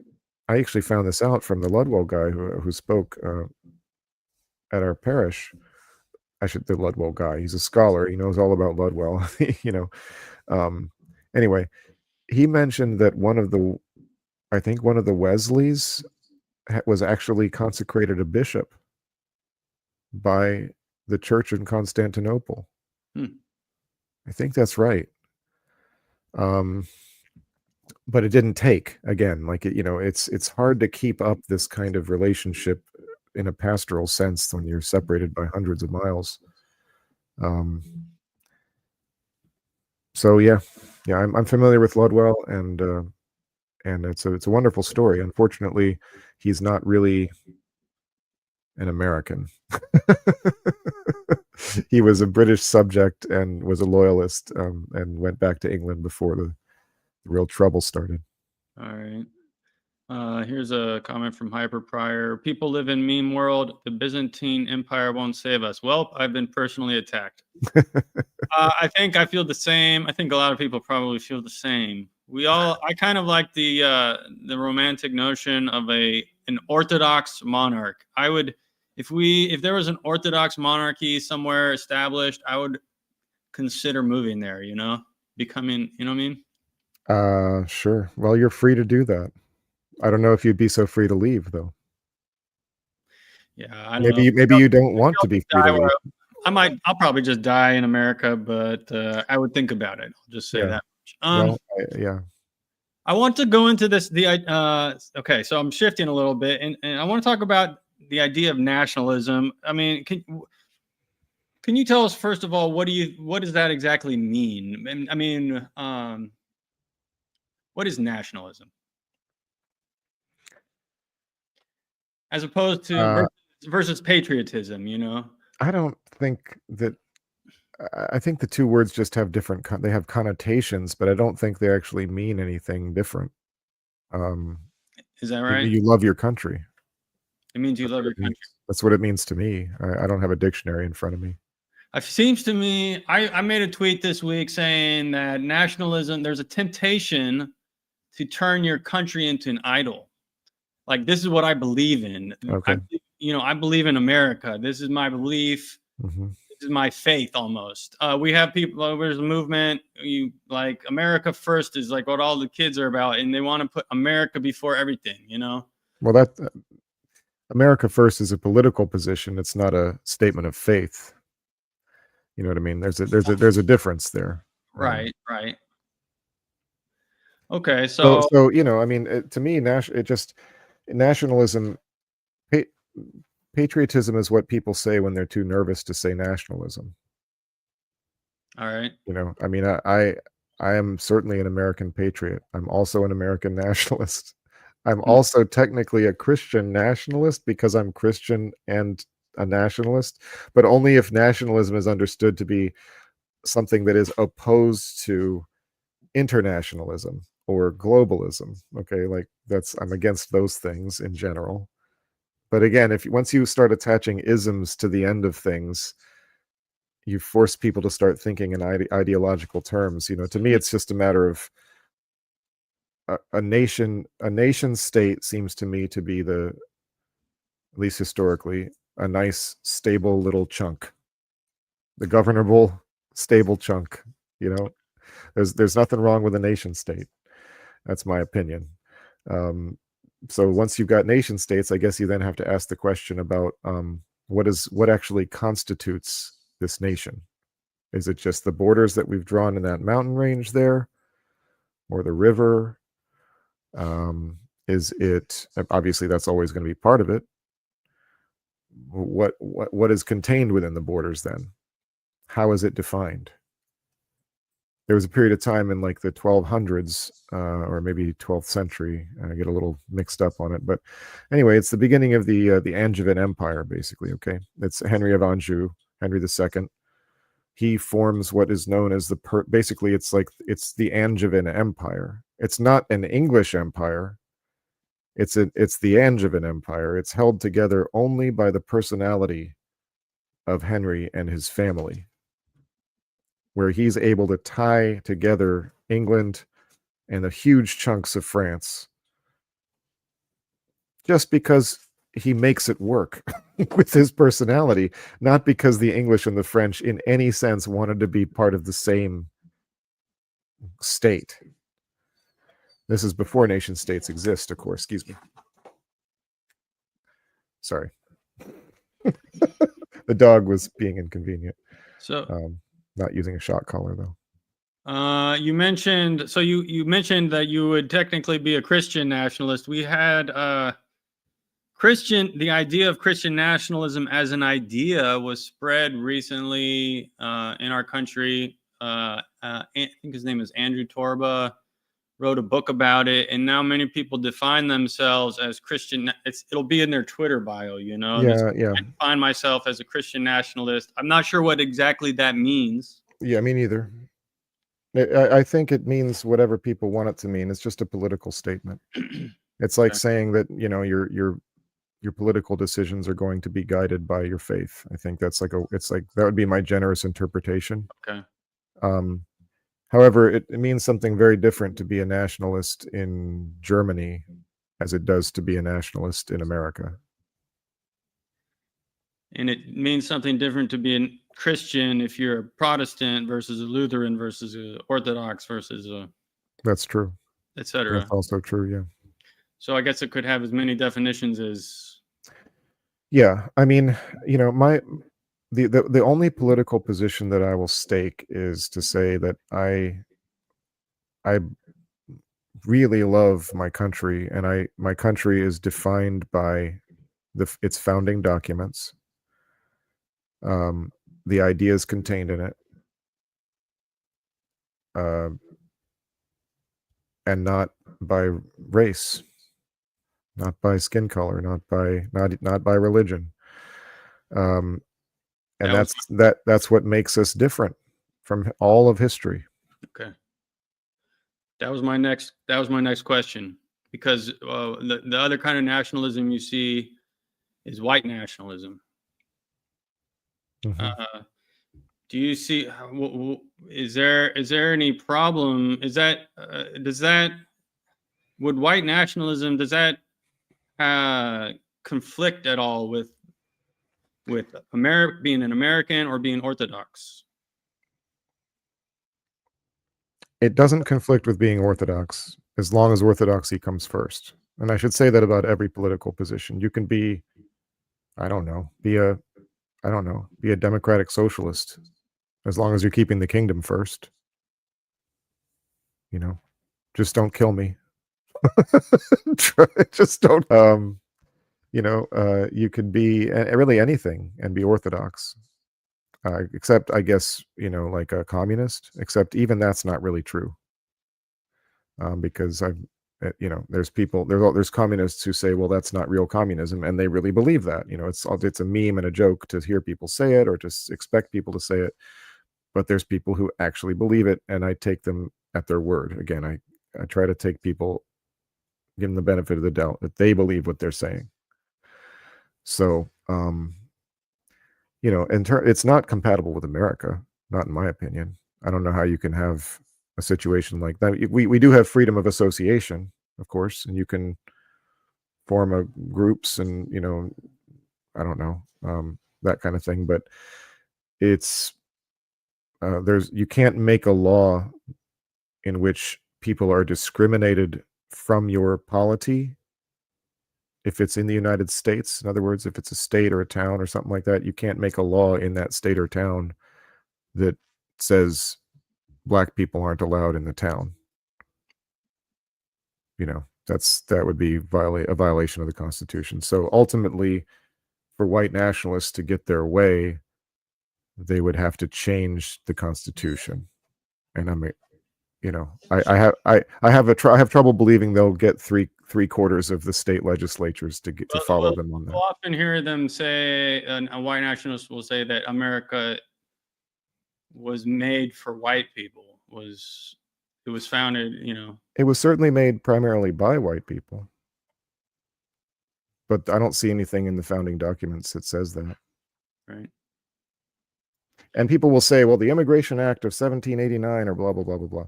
I actually found this out from the Ludwell guy who spoke at our parish. The Ludwell guy. He's a scholar. He knows all about Ludwell. Anyway, he mentioned that one of the Wesleys was actually consecrated a bishop by the church in Constantinople. I think that's right. But it didn't take, again, like it's hard to keep up this kind of relationship in a pastoral sense when you're separated by hundreds of miles. So I'm familiar with Ludwell, and it's a wonderful story. Unfortunately, he's not really an American. He was a British subject and was a loyalist, and went back to England before the real trouble started. All right. Here's a comment from Hyper Prior. People live in meme world. The Byzantine Empire won't save us. Well, I've been personally attacked. I think I feel the same. I think a lot of people probably feel the same. I kind of like the romantic notion of an Orthodox monarch. I would, if there was an Orthodox monarchy somewhere established, I would consider moving there, becoming, you know what I mean? Sure. Well, you're free to do that. I don't know if you'd be so free to leave, though. Yeah, I don't know. Maybe you don't want to be free to leave. I'll probably just die in America, but I would think about it. I'll just say that much. I want to go into this. Okay, so I'm shifting a little bit, and I want to talk about the idea of nationalism. I mean, can you tell us first of all what does that exactly mean? I mean, what is nationalism? As opposed to versus patriotism, I don't think that. I think the two words just have different. They have connotations, but I don't think they actually mean anything different. Is that right? You love your country. It means you love your country. That's what it means to me. I don't have a dictionary in front of me. It seems to me, I made a tweet this week saying that nationalism, there's a temptation to turn your country into an idol. Like, this is what I believe in. Okay. I believe in America. This is my belief. Mm-hmm. This is my faith almost. We have people, there's a movement, like America First is like what all the kids are about, and they want to put America before everything, Well, that America First is a political position. It's not a statement of faith. You know what I mean? There's a difference there. Right. Okay, so I mean, to me, nationalism, pa- patriotism is what people say when they're too nervous to say nationalism. all right. I mean, I am certainly an American patriot. I'm also an American nationalist. I'm also technically a Christian nationalist because I'm Christian and a nationalist, but only if nationalism is understood to be something that is opposed to internationalism or globalism. Okay, like I'm against those things in general. But again, once you start attaching isms to the end of things, you force people to start thinking in ideological terms. To me, it's just a matter of a nation state seems to me to be at least historically, a nice, stable little chunk, the governable, stable chunk. There's nothing wrong with a nation state. That's my opinion. So once you've got nation states, I guess you then have to ask the question about what actually constitutes this nation. Is it just the borders that we've drawn in that mountain range there, or the river? Is it, obviously that's always going to be part of it. What is contained within the borders then? How is it defined? There was a period of time in like the 1200s or maybe 12th century. I get a little mixed up on it, but anyway, it's the beginning of the Angevin Empire, basically. Okay, it's Henry of Anjou, Henry II. He forms what is known as basically it's the Angevin Empire. It's not an English empire. It's the Angevin Empire. It's held together only by the personality of Henry and his family, where he's able to tie together England and the huge chunks of France just because he makes it work with his personality, not because the English and the French in any sense wanted to be part of the same state. This is before nation states exist, of course. Excuse me. Sorry. The dog was being inconvenient. So not using a shock collar though. You mentioned that you would technically be a Christian nationalist. We had the idea of Christian nationalism as an idea was spread recently in our country. I think his name is Andrew Torba, wrote a book about it, and now many people define themselves as Christian. It'll be in their Twitter bio, Yeah. I define myself as a Christian nationalist. I'm not sure what exactly that means. Yeah, me neither. I think it means whatever people want it to mean. It's just a political statement. It's like saying that your political decisions are going to be guided by your faith. I think that's that would be my generous interpretation. Okay. However, it means something very different to be a nationalist in Germany as it does to be a nationalist in America. And it means something different to be a Christian if you're a Protestant versus a Lutheran versus a Orthodox versus a. That's true. Etc. That's also true, yeah. So I guess it could have as many definitions as. Yeah, I mean, the only political position that I will stake is to say that I really love my country, and my country is defined by its founding documents, the ideas contained in it, and not by race, not by skin color, not by religion. And that's what makes us different from all of history. Okay. That was my next question, because the other kind of nationalism you see is white nationalism. Mm-hmm. do you see, is there any problem? Is that, would white nationalism, does that conflict at all with being an American or being Orthodox? It doesn't conflict with being Orthodox as long as orthodoxy comes first. And I should say that about every political position. You can be, I don't know, be a democratic socialist as long as you're keeping the kingdom first. You know, just don't kill me. Just don't. You could be really anything and be Orthodox, except I guess like a communist. Except even that's not really true, because there's communists who say, well, that's not real communism, and they really believe that. It's a meme and a joke to hear people say it or to expect people to say it. But there's people who actually believe it, and I take them at their word. Again, I try to take people, give them the benefit of the doubt that they believe what they're saying. So, it's not compatible with America, not in my opinion. I don't know how you can have a situation like that. We do have freedom of association, of course, and you can form groups and, I don't know, that kind of thing. But it's, you can't make a law in which people are discriminated from your polity. If it's in the United States, in other words, if it's a state or a town or something like that, you can't make a law in that state or town that says black people aren't allowed in the town. That would be a violation of the Constitution. So ultimately, for white nationalists to get their way, they would have to change the Constitution. And I have trouble believing they'll get three quarters of the state legislatures to follow them on that. We'll often hear them say, a white nationalist will say that America was made for white people. It was founded, It was certainly made primarily by white people. But I don't see anything in the founding documents that says that. Right. And people will say, well, the Immigration Act of 1789 or blah, blah, blah, blah, blah.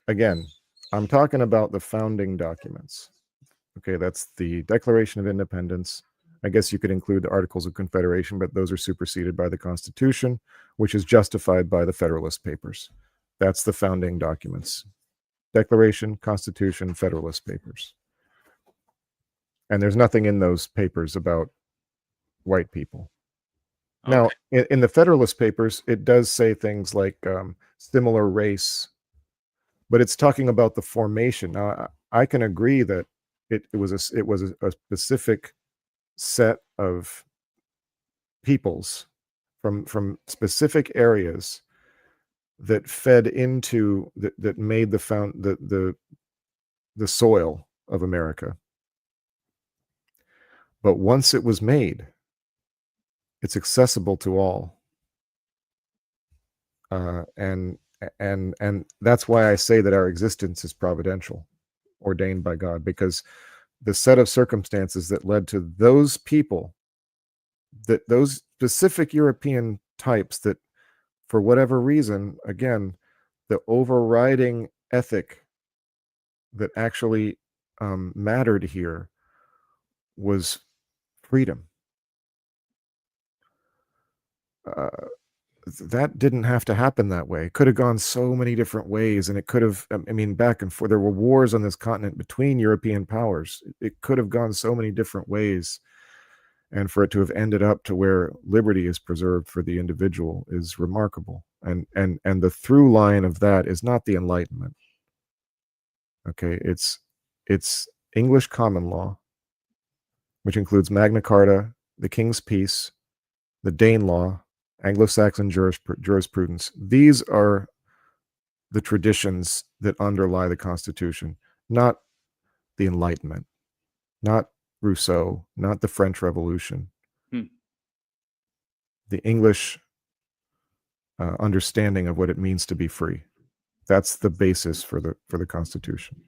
Again, I'm talking about the founding documents. Okay, that's the Declaration of Independence. I guess you could include the Articles of Confederation, but those are superseded by the Constitution, which is justified by the Federalist Papers. That's the founding documents. Declaration, Constitution, Federalist Papers. And there's nothing in those papers about white people. Okay. Now, in the Federalist Papers, it does say things like similar race, but it's talking about the formation. Now, I can agree that it was a specific set of peoples from specific areas that fed into that made the soil of America. But once it was made, it's accessible to all, and that's why I say that our existence is providential, ordained by God, because the set of circumstances that led to those people, those specific European types that, for whatever reason, again, the overriding ethic that actually mattered here was freedom. That didn't have to happen that way. It could have gone so many different ways, and it could have, back and forth. There were wars on this continent between European powers. It could have gone so many different ways. And for it to have ended up to where liberty is preserved for the individual is remarkable. And the through line of that is not the Enlightenment. Okay, it's English common law, which includes Magna Carta, the King's Peace, the Danelaw, Anglo-Saxon jurisprudence. These are the traditions that underlie the Constitution, not the Enlightenment, not Rousseau, not the French Revolution. The English understanding of what it means to be free. That's the basis for the Constitution.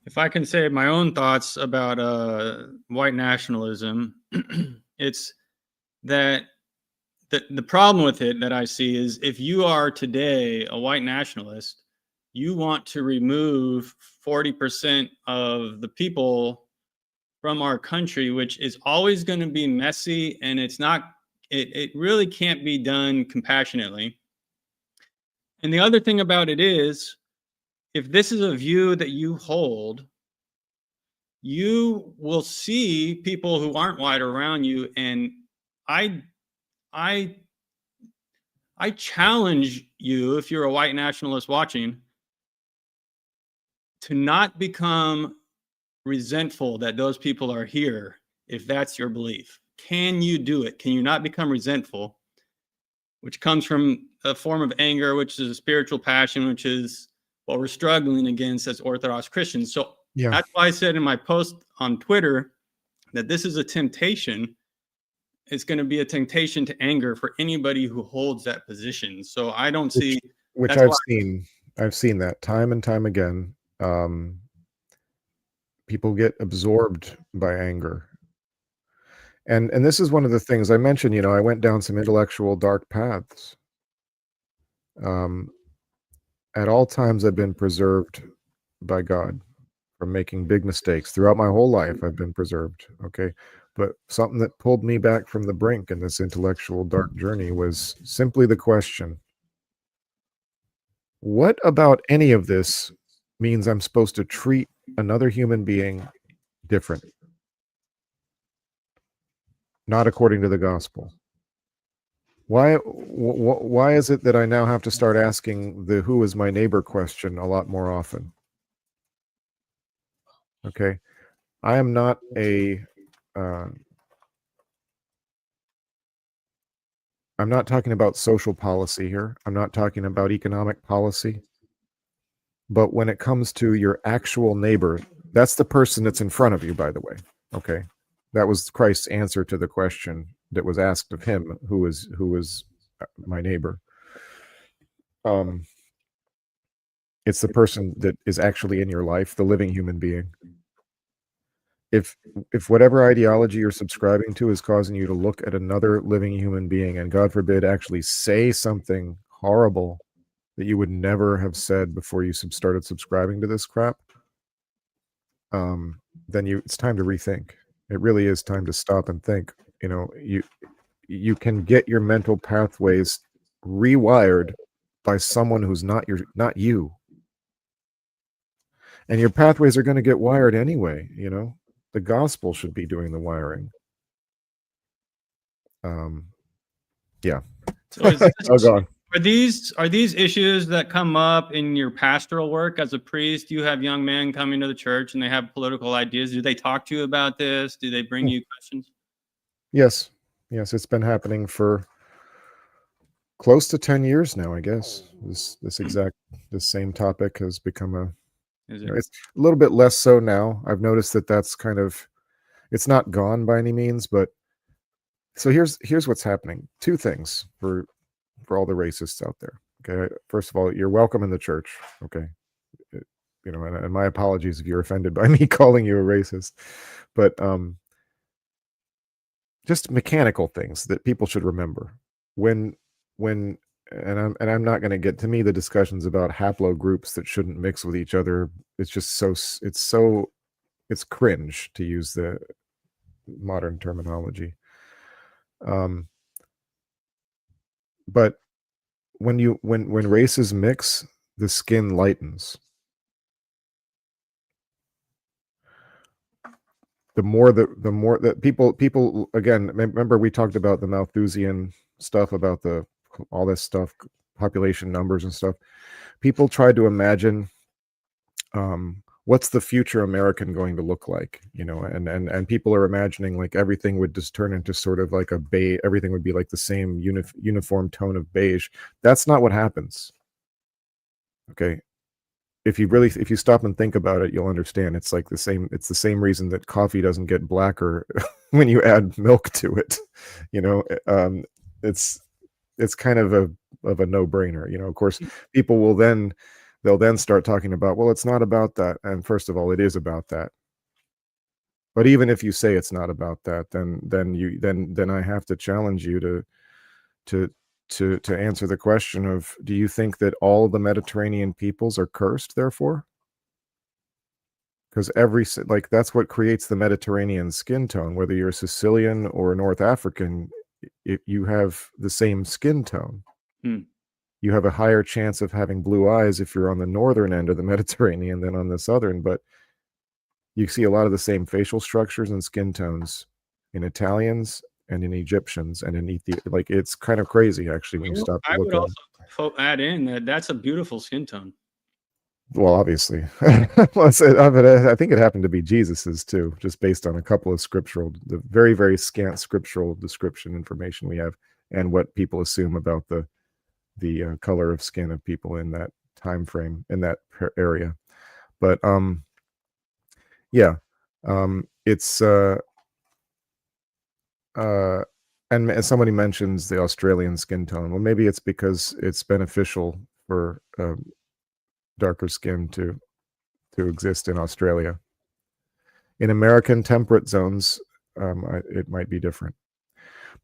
If I can say my own thoughts about white nationalism, it's that the problem with it that I see is if you are today a white nationalist, you want to remove 40% of the people from our country, which is always going to be messy, and it really can't be done compassionately. And the other thing about it is, if this is a view that you hold, you will see people who aren't white around you. And I I I challenge you, if you're a white nationalist watching, to not become resentful that those people are here if that's your belief. Can you do it? Can you not become resentful, which comes from a form of anger, which is a spiritual passion, which is what we're struggling against as Orthodox Christians. So Yeah. that's why I said in my post on Twitter that this is a temptation. It's going to be a temptation to anger for anybody who holds that position. So I don't see Which that's why I've seen that time and time again. People get absorbed by anger. And this is one of the things I mentioned, I went down some intellectual dark paths. At all times I've been preserved by God from making big mistakes. Throughout my whole life I've been preserved, okay? But something that pulled me back from the brink in this intellectual dark journey was simply the question, what about any of this means I'm supposed to treat another human being different, not according to the gospel? Why is it that I now have to start asking the who is my neighbor question a lot more often? Okay, I am not I'm not talking about social policy here. I'm not talking about economic policy. But when it comes to your actual neighbor, that's the person that's in front of you, by the way. Okay, that was Christ's answer to the question that was asked of him, who is my neighbor. It's the person that is actually in your life, the living human being. If whatever ideology you're subscribing to is causing you to look at another living human being and, God forbid, actually say something horrible that you would never have said before you started subscribing to this crap, then it's time to rethink. It really is time to stop and think. You can get your mental pathways rewired by someone who's not you. And your pathways are going to get wired anyway, The gospel should be doing the wiring. Yeah. So is this, oh, God. Are these issues that come up in your pastoral work as a priest? You have young men coming to the church and they have political ideas. Do they talk to you about this? Do they bring you questions? Yes, it's been happening for close to 10 years now, I guess. This same topic has become it's a little bit less so now. I've noticed that's kind of, it's not gone by any means, but so here's what's happening. Two things for all the racists out there. Okay, first of all, you're welcome in the church. Okay, and my apologies if you're offended by me calling you a racist, but just mechanical things that people should remember when I'm not going to get, to me, the discussions about haplogroups that shouldn't mix with each other. It's just it's cringe, to use the modern terminology. But when races mix, the skin lightens. The more that people again, remember we talked about the Malthusian stuff, about all this stuff, population numbers and stuff. People tried to imagine what's the future American going to look like, and people are imagining like everything would just turn into sort of like a beige, everything would be like the same uniform tone of beige. That's not what happens. Okay, if you stop and think about it, you'll understand. It's like it's the same reason that coffee doesn't get blacker when you add milk to it. It's kind of a no-brainer. Of course, people they'll then start talking about, well, it's not about that. And first of all, it is about that. But even if you say it's not about that, then I have to challenge you to answer the question of, do you think that all the Mediterranean peoples are cursed, therefore? Because like that's what creates the Mediterranean skin tone. Whether you're Sicilian or North African, you have the same skin tone. You have a higher chance of having blue eyes if you're on the northern end of the Mediterranean than on the southern, but you see a lot of the same facial structures and skin tones in Italians and in Egyptians and in Ethiopia. Like, it's kind of crazy, actually, when you stop to I look would at also add in that that's a beautiful skin tone. Well, obviously. I think it happened to be Jesus's too, just based on a couple of the very, very scant scriptural description information we have, and what people assume about the color of skin of people in that time frame, in that area. But yeah, it's and somebody mentions the Australian skin tone. Well, maybe it's because it's beneficial for darker skin to exist in Australia. In American temperate zones, it might be different.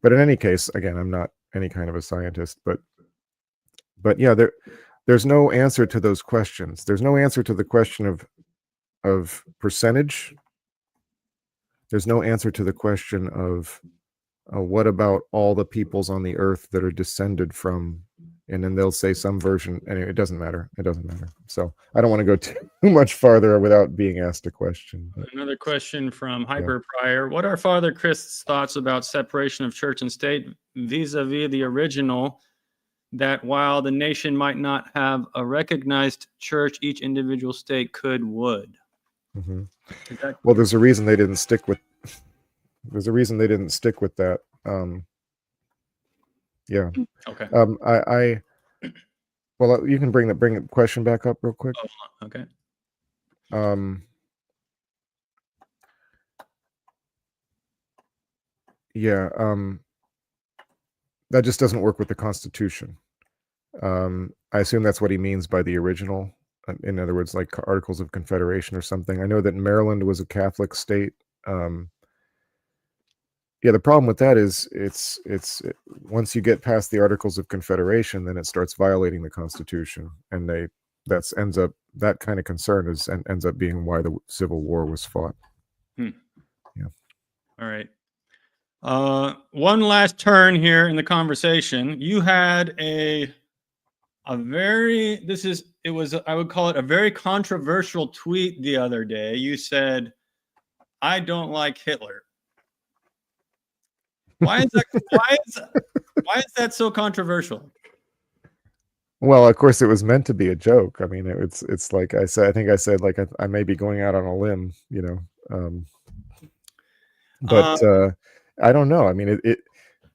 But in any case, again, I'm not any kind of a scientist, but yeah, there's no answer to those questions. There's no answer to the question of percentage. There's no answer to the question of what about all the peoples on the earth that are descended from, and then they'll say some version. Anyway, it doesn't matter. It doesn't matter. So I don't want to go too much farther without being asked a question. But another question from Hyper Prior. What are Father Chris's thoughts about separation of church and state vis-a-vis the original, that while the nation might not have a recognized church, each individual state would? Mm-hmm. Well, there's a reason they didn't stick with. There's a reason they didn't stick with that. Yeah. Okay. Well, you can bring the question back up real quick. Oh, okay. Yeah. That just doesn't work with the Constitution. I assume that's what he means by the original. In other words, like Articles of Confederation or something. I know that Maryland was a Catholic state. Yeah, the problem with that is once you get past the Articles of Confederation, then it starts violating the Constitution, and that kind of concern ends up being why the Civil War was fought. Yeah. All right. One last turn here in the conversation. You had I would call it a very controversial tweet the other day. You said, "I don't like Hitler." Why is that so controversial? Well, of course, it was meant to be a joke. I mean, it's like I said. I think I said, like, I may be going out on a limb, but I don't know. I mean,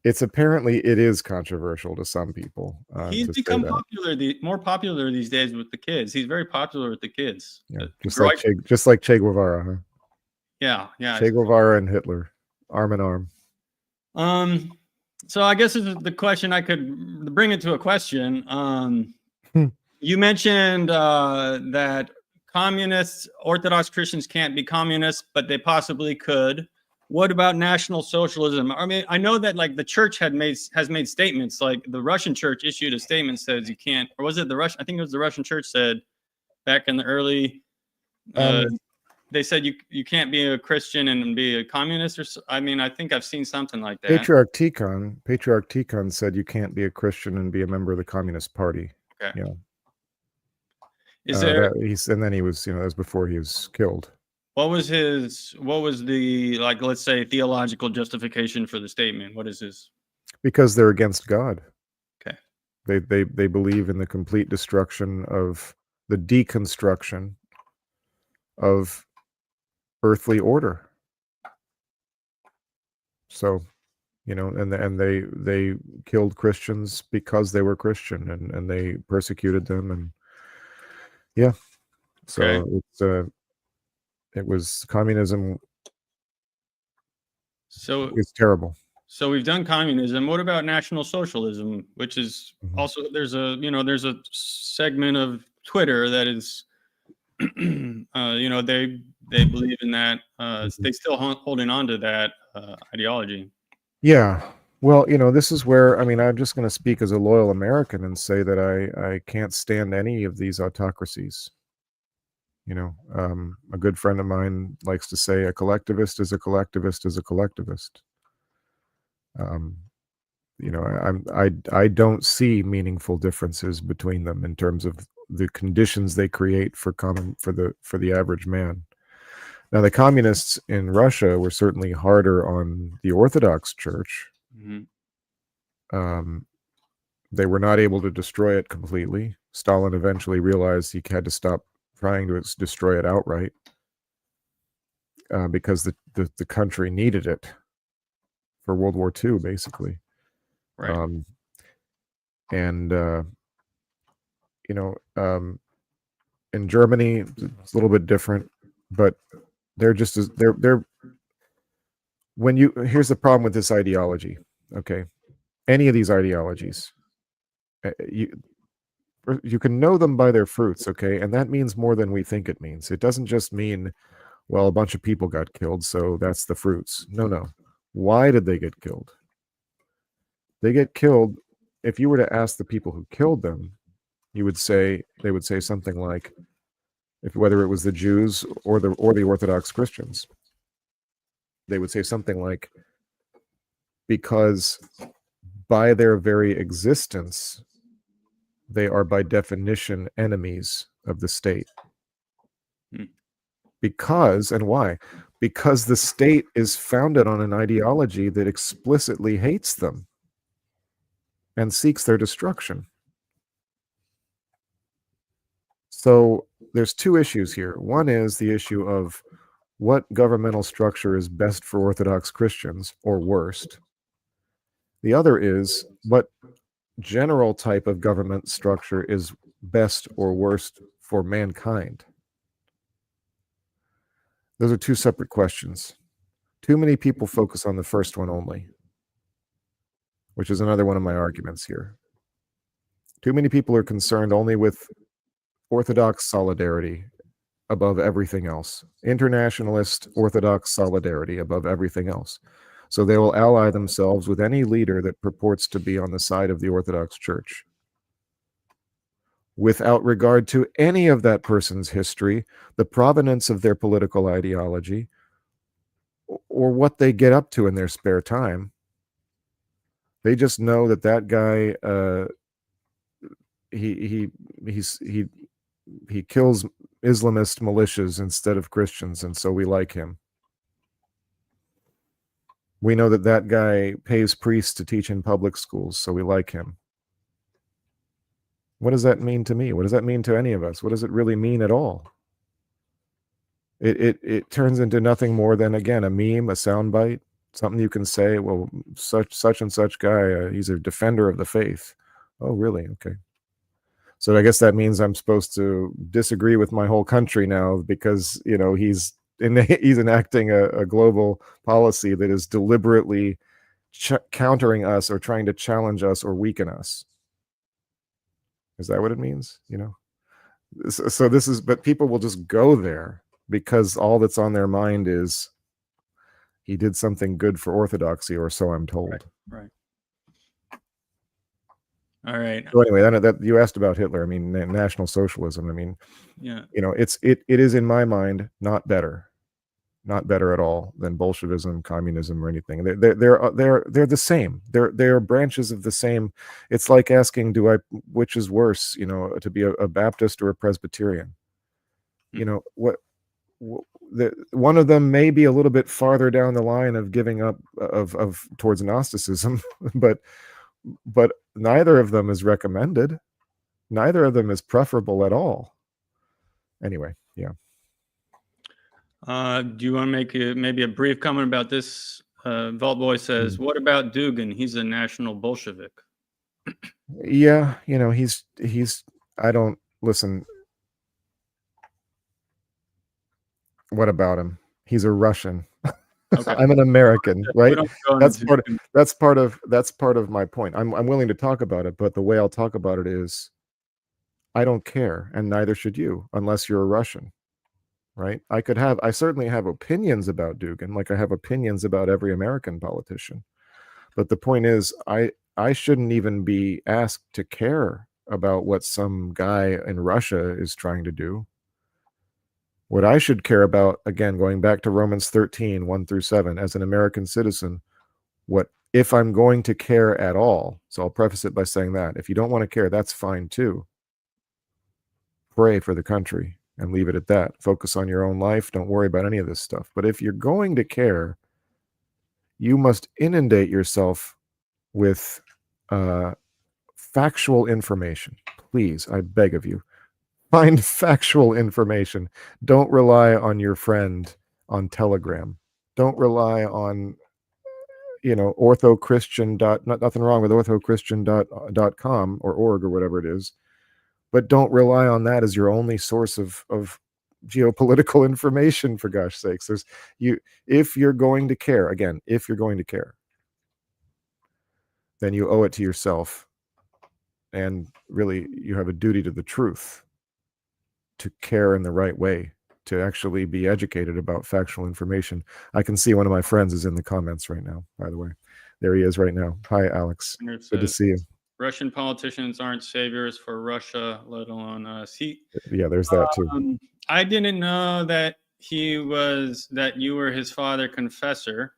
it's apparently it is controversial to some people. He's become more popular these days with the kids. He's very popular with the kids. Yeah, just like Che Guevara, huh? Yeah. Che Guevara and Hitler, arm in arm. So I guess this is the question. I could bring it to a question. You mentioned that Orthodox Christians can't be communists, but they possibly could. What about National Socialism? I mean, I know that like the church has made statements. Like the Russian church issued a statement says you can't, or was it the Russian? I think it was the Russian church said back in the early. They said you can't be a Christian and be a communist, I mean, I think I've seen something like that. Patriarch Tikhon said you can't be a Christian and be a member of the Communist Party. Okay. Yeah. And then he was, that was before he was killed. What was the, like, let's say, theological justification for the statement? What is his? Because they're against God. Okay. They believe in the complete destruction of the deconstruction of earthly order. So, and they killed Christians because they were Christian, and they persecuted them, and yeah. So okay. It was communism. So it's terrible. So we've done communism. What about National Socialism, which is also there's a segment of Twitter that is they believe in that. They still holding on to that ideology. Yeah. Well, this is where, I'm just going to speak as a loyal American and say that I can't stand any of these autocracies. A good friend of mine likes to say a collectivist is a collectivist is a collectivist. Um, I don't see meaningful differences between them in terms of the conditions they create for the average man. Now, the communists in Russia were certainly harder on the Orthodox Church. Mm-hmm. They were not able to destroy it completely. Stalin eventually realized he had to stop trying to destroy it outright because the country needed it for World War II, basically. Right. In Germany, it's a little bit different, but they're just as they're here's the problem with this ideology. Okay, any of these ideologies, you can know them by their fruits. Okay, and that means more than we think it means. It doesn't just mean, well, a bunch of people got killed, so that's the fruits. No. Why did they get killed? They get killed. If you were to ask the people who killed them, they would say something like, whether it was the Jews or the Orthodox Christians, they would say something like, because by their very existence, they are by definition enemies of the state. Because, and why? Because the state is founded on an ideology that explicitly hates them and seeks their destruction. So there's two issues here. One is the issue of what governmental structure is best for Orthodox Christians, or worst. The other is what general type of government structure is best or worst for mankind. Those are two separate questions. Too many people focus on the first one only, which is another one of my arguments here. Too many people are concerned only with Orthodox solidarity above everything else. Internationalist Orthodox solidarity above everything else. So they will ally themselves with any leader that purports to be on the side of the Orthodox Church, without regard to any of that person's history, the provenance of their political ideology, or what they get up to in their spare time. They just know that guy, he kills Islamist militias instead of Christians, and so we like him. We know that guy pays priests to teach in public schools, so we like him. What does that mean to me? What does that mean to any of us? What does it really mean at all? It turns into nothing more than, again, a meme, a soundbite, something you can say, well, such and such guy, he's a defender of the faith. Oh, really? Okay. So I guess that means I'm supposed to disagree with my whole country now because, he's enacting a global policy that is deliberately countering us or trying to challenge us or weaken us. Is that what it means? So this is, but people will just go there because all that's on their mind is he did something good for orthodoxy, or so I'm told. Right. All right. So anyway, that you asked about Hitler. I mean, National Socialism. I mean, yeah, it is in my mind not better at all than Bolshevism, communism, or anything. They're the same. They're branches of the same. It's like asking, which is worse, to be a Baptist or a Presbyterian? One of them may be a little bit farther down the line of giving up towards Gnosticism, but neither of them is recommended. Neither of them is preferable at all. Anyway, yeah. Do you want to make maybe a brief comment about this? Vault Boy says, what about Dugin? He's a national Bolshevik. Yeah, he's I don't listen. What about him? He's a Russian. Okay. I'm an American, right? That's part of my point. I'm willing to talk about it, but the way I'll talk about it is I don't care, and neither should you, unless you're a Russian. Right? I certainly have opinions about Dugin, like I have opinions about every American politician. But the point is, I shouldn't even be asked to care about what some guy in Russia is trying to do. What I should care about, again, going back to Romans 13, 1 through 7, as an American citizen, what if I'm going to care at all? So I'll preface it by saying that. If you don't want to care, that's fine too. Pray for the country and leave it at that. Focus on your own life. Don't worry about any of this stuff. But if you're going to care, you must inundate yourself with factual information. Please, I beg of you. Find factual information. Don't rely on your friend on Telegram. Don't rely on, orthochristian. Nothing wrong with orthochristian.com or org or whatever it is. But don't rely on that as your only source of geopolitical information, for gosh sakes. If you're going to care, again, if you're going to care, then you owe it to yourself. And really, you have a duty to the truth to care in the right way, to actually be educated about factual information. I can see one of my friends is in the comments right now, by the way. There he is right now. Hi, Alex. Good to see you. Russian politicians aren't saviors for Russia, let alone us. Yeah, there's that too. I didn't know that you were his father confessor.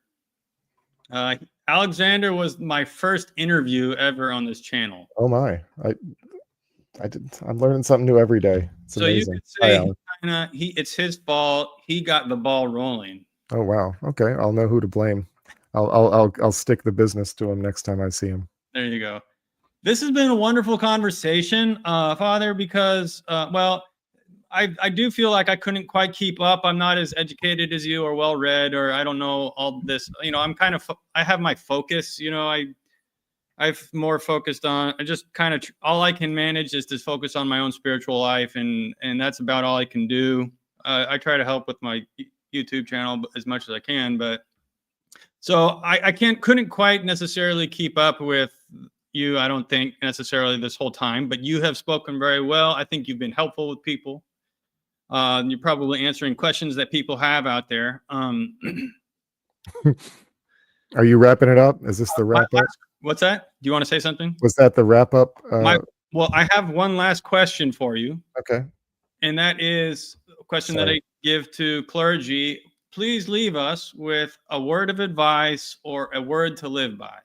Alexander was my first interview ever on this channel. Oh my! I'm learning something new every day. It's amazing. So you could say it's his fault. He got the ball rolling. Oh wow! Okay, I'll know who to blame. I'll stick the business to him next time I see him. There you go. This has been a wonderful conversation, Father, because, I do feel like I couldn't quite keep up. I'm not as educated as you or well-read, or I don't know all this. I'm kind of, I have my focus, I've more focused on, I just kind of, all I can manage is to focus on my own spiritual life. And that's about all I can do. I try to help with my YouTube channel as much as I can, but so I couldn't quite necessarily keep up with you, I don't think necessarily this whole time, but you have spoken very well. I think you've been helpful with people. You're probably answering questions that people have out there. Are you wrapping it up? Is this the wrap up? What's that? Do you want to say something? Was that the wrap up? Well, I have one last question for you. Okay. And that is a question that I give to clergy. Please leave us with a word of advice or a word to live by.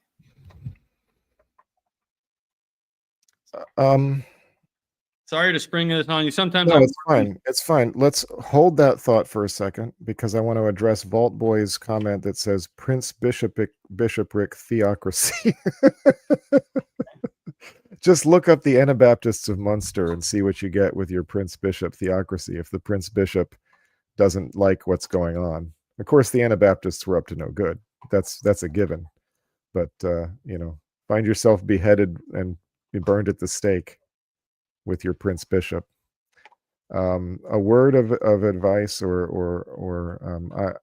Sorry to spring this on you. Sometimes no, it's fine. It's fine. Let's hold that thought for a second, because I want to address Vault Boy's comment that says Prince Bishopric theocracy. Just look up the Anabaptists of Munster and see what you get with your Prince Bishop theocracy. If the Prince Bishop doesn't like what's going on, of course, the Anabaptists were up to no good. That's a given. But find yourself beheaded and be burned at the stake with your Prince Bishop. A word of advice or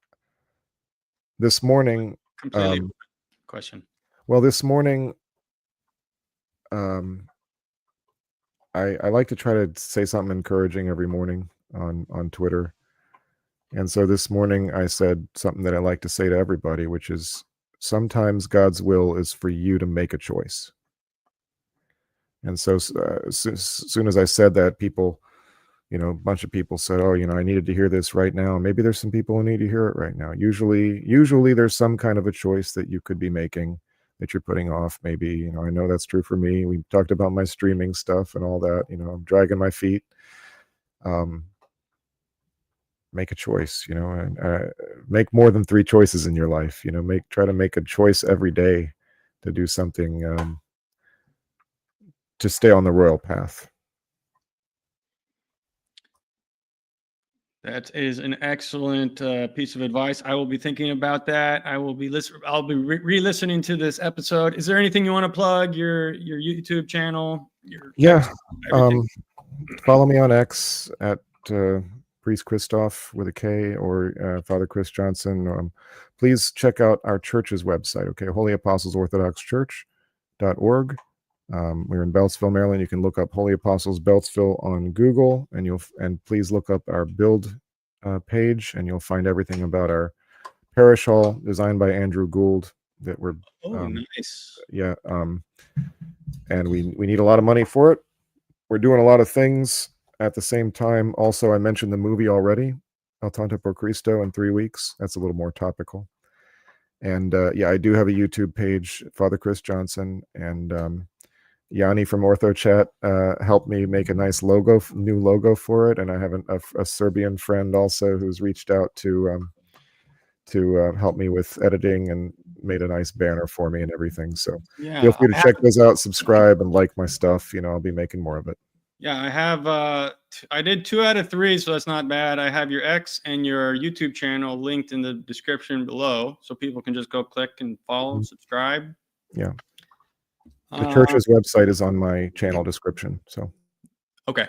this morning. Completely question. Well, this morning, I like to try to say something encouraging every morning on Twitter. And so this morning I said something that I like to say to everybody, which is sometimes God's will is for you to make a choice. And so as soon as I said that, people, a bunch of people said, oh, I needed to hear this right now. Maybe there's some people who need to hear it right now. Usually there's some kind of a choice that you could be making that you're putting off. Maybe, I know that's true for me. We talked about my streaming stuff and all that, I'm dragging my feet. Make a choice, and make more than 3 choices in your life, try to make a choice every day to do something, to stay on the royal path. That is an excellent piece of advice. I will be thinking about that. I'll be re-listening to this episode. Is there anything you want to plug? Your YouTube channel? Follow me on X at Priest Christoph with a K, or Father Chris Johnson. Please check out our church's website. Okay, Holy Apostles Orthodox Church.org. We're in Beltsville, Maryland. You can look up Holy Apostles Beltsville on Google, and please look up our build page, and you'll find everything about our parish hall designed by Andrew Gould. that we're nice. yeah, and we need a lot of money for it. We're doing a lot of things at the same time. Also, I mentioned the movie already, El Tanto por Cristo, in 3 weeks. That's a little more topical. And yeah, I do have a YouTube page, Father Chris Johnson, and Yanni from OrthoChat helped me make a nice new logo for it, and I have a Serbian friend also who's reached out to help me with editing and made a nice banner for me and everything. So feel free to check those out, subscribe, and like my stuff. I'll be making more of it. Yeah, I have. I did 2 out of 3, so that's not bad. I have your X and your YouTube channel linked in the description below, so people can just go click and follow, subscribe. Yeah. The church's website is on my channel description. So okay.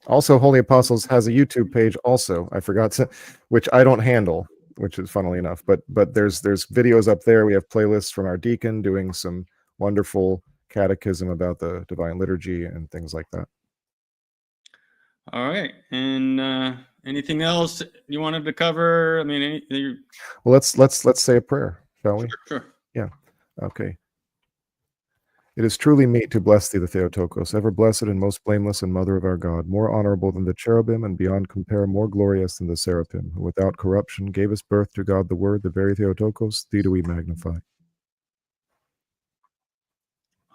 Also, Holy Apostles has a YouTube page. Also, I forgot to, which I don't handle, which is funnily enough. But there's videos up there. We have playlists from our deacon doing some wonderful catechism about the Divine Liturgy and things like that. All right. And anything else you wanted to cover? I mean, well, let's say a prayer, shall we? Sure. Yeah. Okay. It is truly meet to bless thee, the Theotokos, ever blessed and most blameless and mother of our God, more honorable than the cherubim and beyond compare more glorious than the seraphim, who without corruption gave us birth to God the Word, the very Theotokos, thee do we magnify.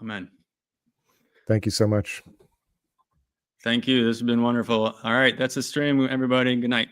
Amen. Thank you so much. Thank you. This has been wonderful. All right. That's the stream, everybody. Good night.